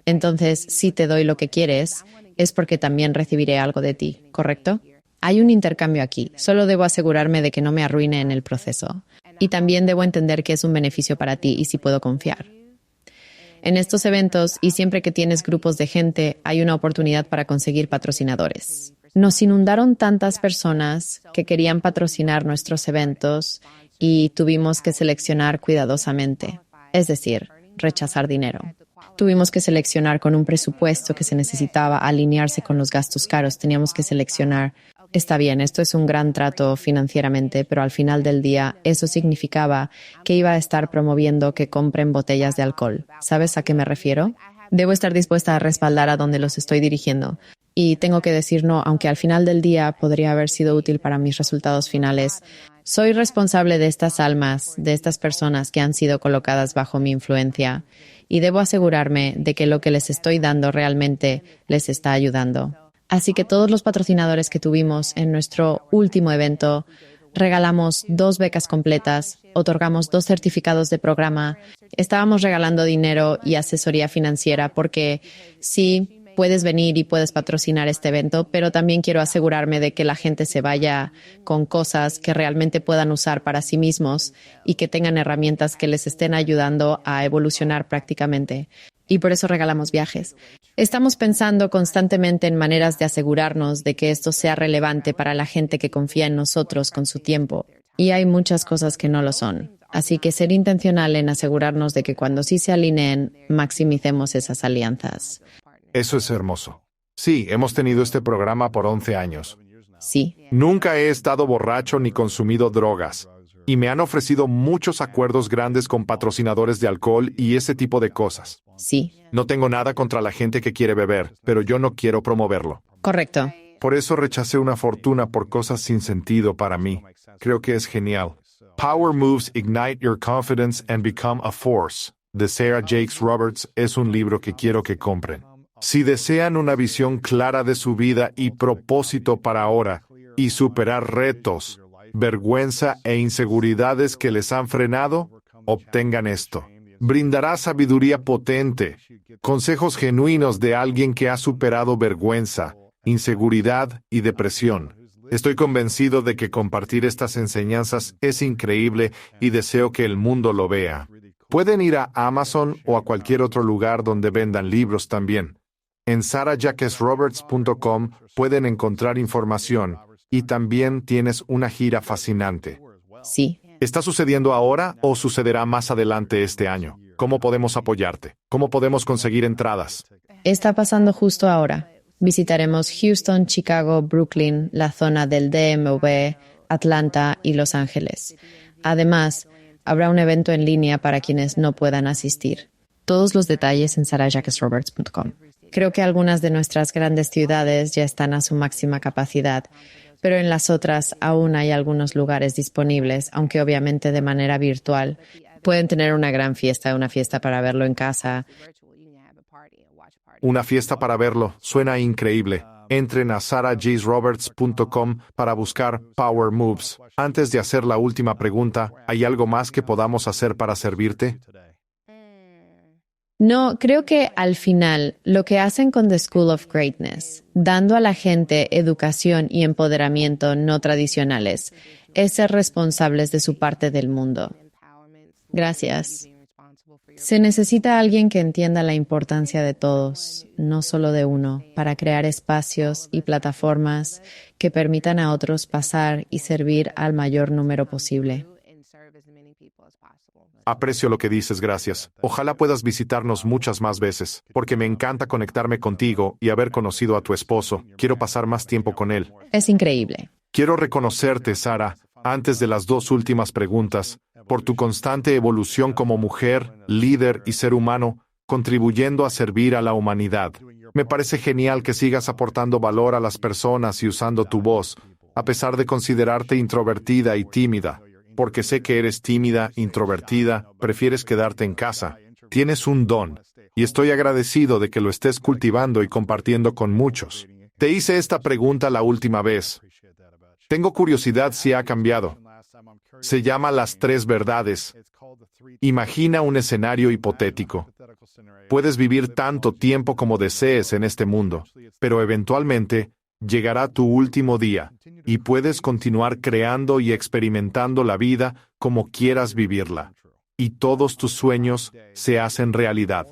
Entonces, si te doy lo que quieres, es porque también recibiré algo de ti, ¿correcto? Hay un intercambio aquí. Solo debo asegurarme de que no me arruine en el proceso. Y también debo entender que es un beneficio para ti y si puedo confiar. En estos eventos y siempre que tienes grupos de gente, hay una oportunidad para conseguir patrocinadores. Nos inundaron tantas personas que querían patrocinar nuestros eventos y tuvimos que seleccionar cuidadosamente, es decir, rechazar dinero. Tuvimos que seleccionar con un presupuesto que se necesitaba alinearse con los gastos caros. Teníamos que seleccionar, está bien, esto es un gran trato financieramente, pero al final del día eso significaba que iba a estar promoviendo que compren botellas de alcohol. ¿Sabes a qué me refiero? Debo estar dispuesta a respaldar a donde los estoy dirigiendo. Y tengo que decir no, aunque al final del día podría haber sido útil para mis resultados finales. Soy responsable de estas almas, de estas personas que han sido colocadas bajo mi influencia, y debo asegurarme de que lo que les estoy dando realmente les está ayudando. Así que todos los patrocinadores que tuvimos en nuestro último evento, regalamos 2 becas completas, otorgamos 2 certificados de programa, estábamos regalando dinero y asesoría financiera porque sí, puedes venir y puedes patrocinar este evento, pero también quiero asegurarme de que la gente se vaya con cosas que realmente puedan usar para sí mismos y que tengan herramientas que les estén ayudando a evolucionar prácticamente. Y por eso regalamos viajes. Estamos pensando constantemente en maneras de asegurarnos de que esto sea relevante para la gente que confía en nosotros con su tiempo. Y hay muchas cosas que no lo son. Así que ser intencional en asegurarnos de que cuando sí se alineen, maximicemos esas alianzas. Eso es hermoso. Sí, hemos tenido este programa por 11 años. Sí. Nunca he estado borracho ni consumido drogas. Y me han ofrecido muchos acuerdos grandes con patrocinadores de alcohol y ese tipo de cosas. Sí. No tengo nada contra la gente que quiere beber, pero yo no quiero promoverlo. Correcto. Por eso rechacé una fortuna por cosas sin sentido para mí. Creo que es genial. Power Moves Ignite Your Confidence and Become a Force, de Sarah Jakes Roberts, es un libro que quiero que compren. Si desean una visión clara de su vida y propósito para ahora, y superar retos, vergüenza e inseguridades que les han frenado, obtengan esto. Brindará sabiduría potente, consejos genuinos de alguien que ha superado vergüenza, inseguridad y depresión. Estoy convencido de que compartir estas enseñanzas es increíble y deseo que el mundo lo vea. Pueden ir a Amazon o a cualquier otro lugar donde vendan libros también. En sarahjacquesroberts.com pueden encontrar información y también tienes una gira fascinante. Sí. ¿Está sucediendo ahora o sucederá más adelante este año? ¿Cómo podemos apoyarte? ¿Cómo podemos conseguir entradas? Está pasando justo ahora. Visitaremos Houston, Chicago, Brooklyn, la zona del DMV, Atlanta y Los Ángeles. Además, habrá un evento en línea para quienes no puedan asistir. Todos los detalles en sarahjacquesroberts.com. Creo que algunas de nuestras grandes ciudades ya están a su máxima capacidad, pero en las otras aún hay algunos lugares disponibles, aunque obviamente de manera virtual. Pueden tener una gran fiesta, una fiesta para verlo en casa. Una fiesta para verlo. Suena increíble. Entren a sarahjroberts.com para buscar Power Moves. Antes de hacer la última pregunta, ¿hay algo más que podamos hacer para servirte? No, creo que al final lo que hacen con The School of Greatness, dando a la gente educación y empoderamiento no tradicionales, es ser responsables de su parte del mundo. Gracias. Se necesita alguien que entienda la importancia de todos, no solo de uno, para crear espacios y plataformas que permitan a otros pasar y servir al mayor número posible. Aprecio lo que dices, gracias. Ojalá puedas visitarnos muchas más veces, porque me encanta conectarme contigo y haber conocido a tu esposo. Quiero pasar más tiempo con él. Es increíble. Quiero reconocerte, Sarah, antes de las dos últimas preguntas, por tu constante evolución como mujer, líder y ser humano, contribuyendo a servir a la humanidad. Me parece genial que sigas aportando valor a las personas y usando tu voz, a pesar de considerarte introvertida y tímida. Porque sé que eres tímida, introvertida, prefieres quedarte en casa. Tienes un don, y estoy agradecido de que lo estés cultivando y compartiendo con muchos. Te hice esta pregunta la última vez. Tengo curiosidad si ha cambiado. Se llama las 3 verdades. Imagina un escenario hipotético. Puedes vivir tanto tiempo como desees en este mundo, pero eventualmente llegará tu último día, y puedes continuar creando y experimentando la vida como quieras vivirla. Y todos tus sueños se hacen realidad.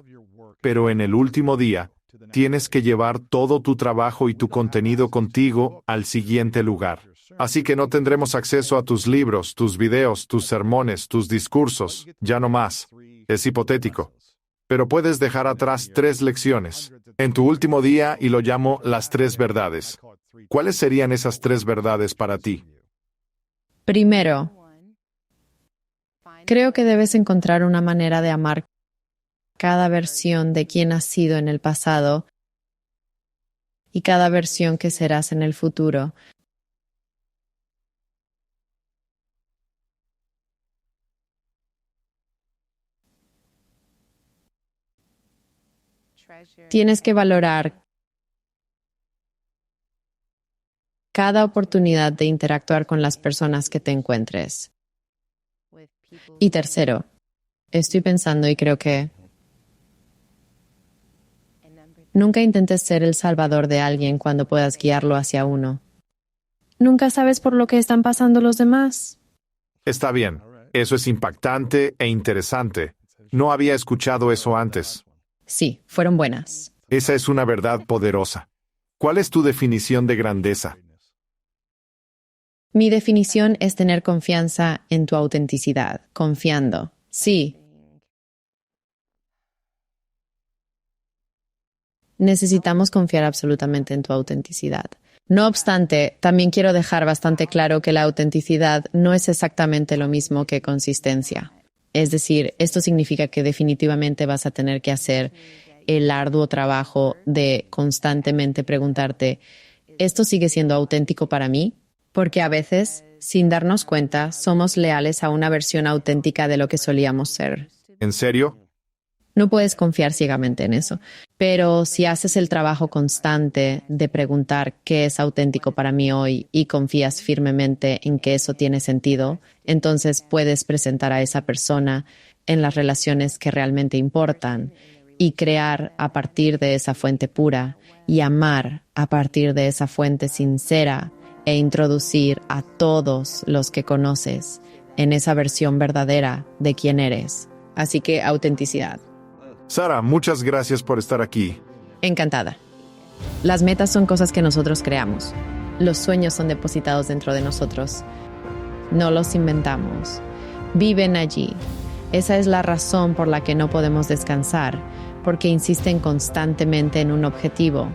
Pero en el último día, tienes que llevar todo tu trabajo y tu contenido contigo al siguiente lugar. Así que no tendremos acceso a tus libros, tus videos, tus sermones, tus discursos, ya no más. Es hipotético. Pero puedes dejar atrás 3 lecciones en tu último día y lo llamo las 3 verdades. ¿Cuáles serían esas 3 verdades para ti? Primero, creo que debes encontrar una manera de amar cada versión de quien has sido en el pasado y cada versión que serás en el futuro. Tienes que valorar cada oportunidad de interactuar con las personas que te encuentres. Y tercero, estoy pensando y creo que nunca intentes ser el salvador de alguien cuando puedas guiarlo hacia uno. Nunca sabes por lo que están pasando los demás. Está bien. Eso es impactante e interesante. No había escuchado eso antes. Sí, fueron buenas. Esa es una verdad poderosa. ¿Cuál es tu definición de grandeza? Mi definición es tener confianza en tu autenticidad, confiando. Sí. Necesitamos confiar absolutamente en tu autenticidad. No obstante, también quiero dejar bastante claro que la autenticidad no es exactamente lo mismo que consistencia. Es decir, esto significa que definitivamente vas a tener que hacer el arduo trabajo de constantemente preguntarte, ¿esto sigue siendo auténtico para mí? Porque a veces, sin darnos cuenta, somos leales a una versión auténtica de lo que solíamos ser. ¿En serio? No puedes confiar ciegamente en eso. Pero si haces el trabajo constante de preguntar qué es auténtico para mí hoy y confías firmemente en que eso tiene sentido, entonces puedes presentar a esa persona en las relaciones que realmente importan y crear a partir de esa fuente pura y amar a partir de esa fuente sincera e introducir a todos los que conoces en esa versión verdadera de quién eres. Así que autenticidad. Sara, muchas gracias por estar aquí. Encantada. Las metas son cosas que nosotros creamos. Los sueños son depositados dentro de nosotros. No los inventamos. Viven allí. Esa es la razón por la que no podemos descansar, porque insisten constantemente en un objetivo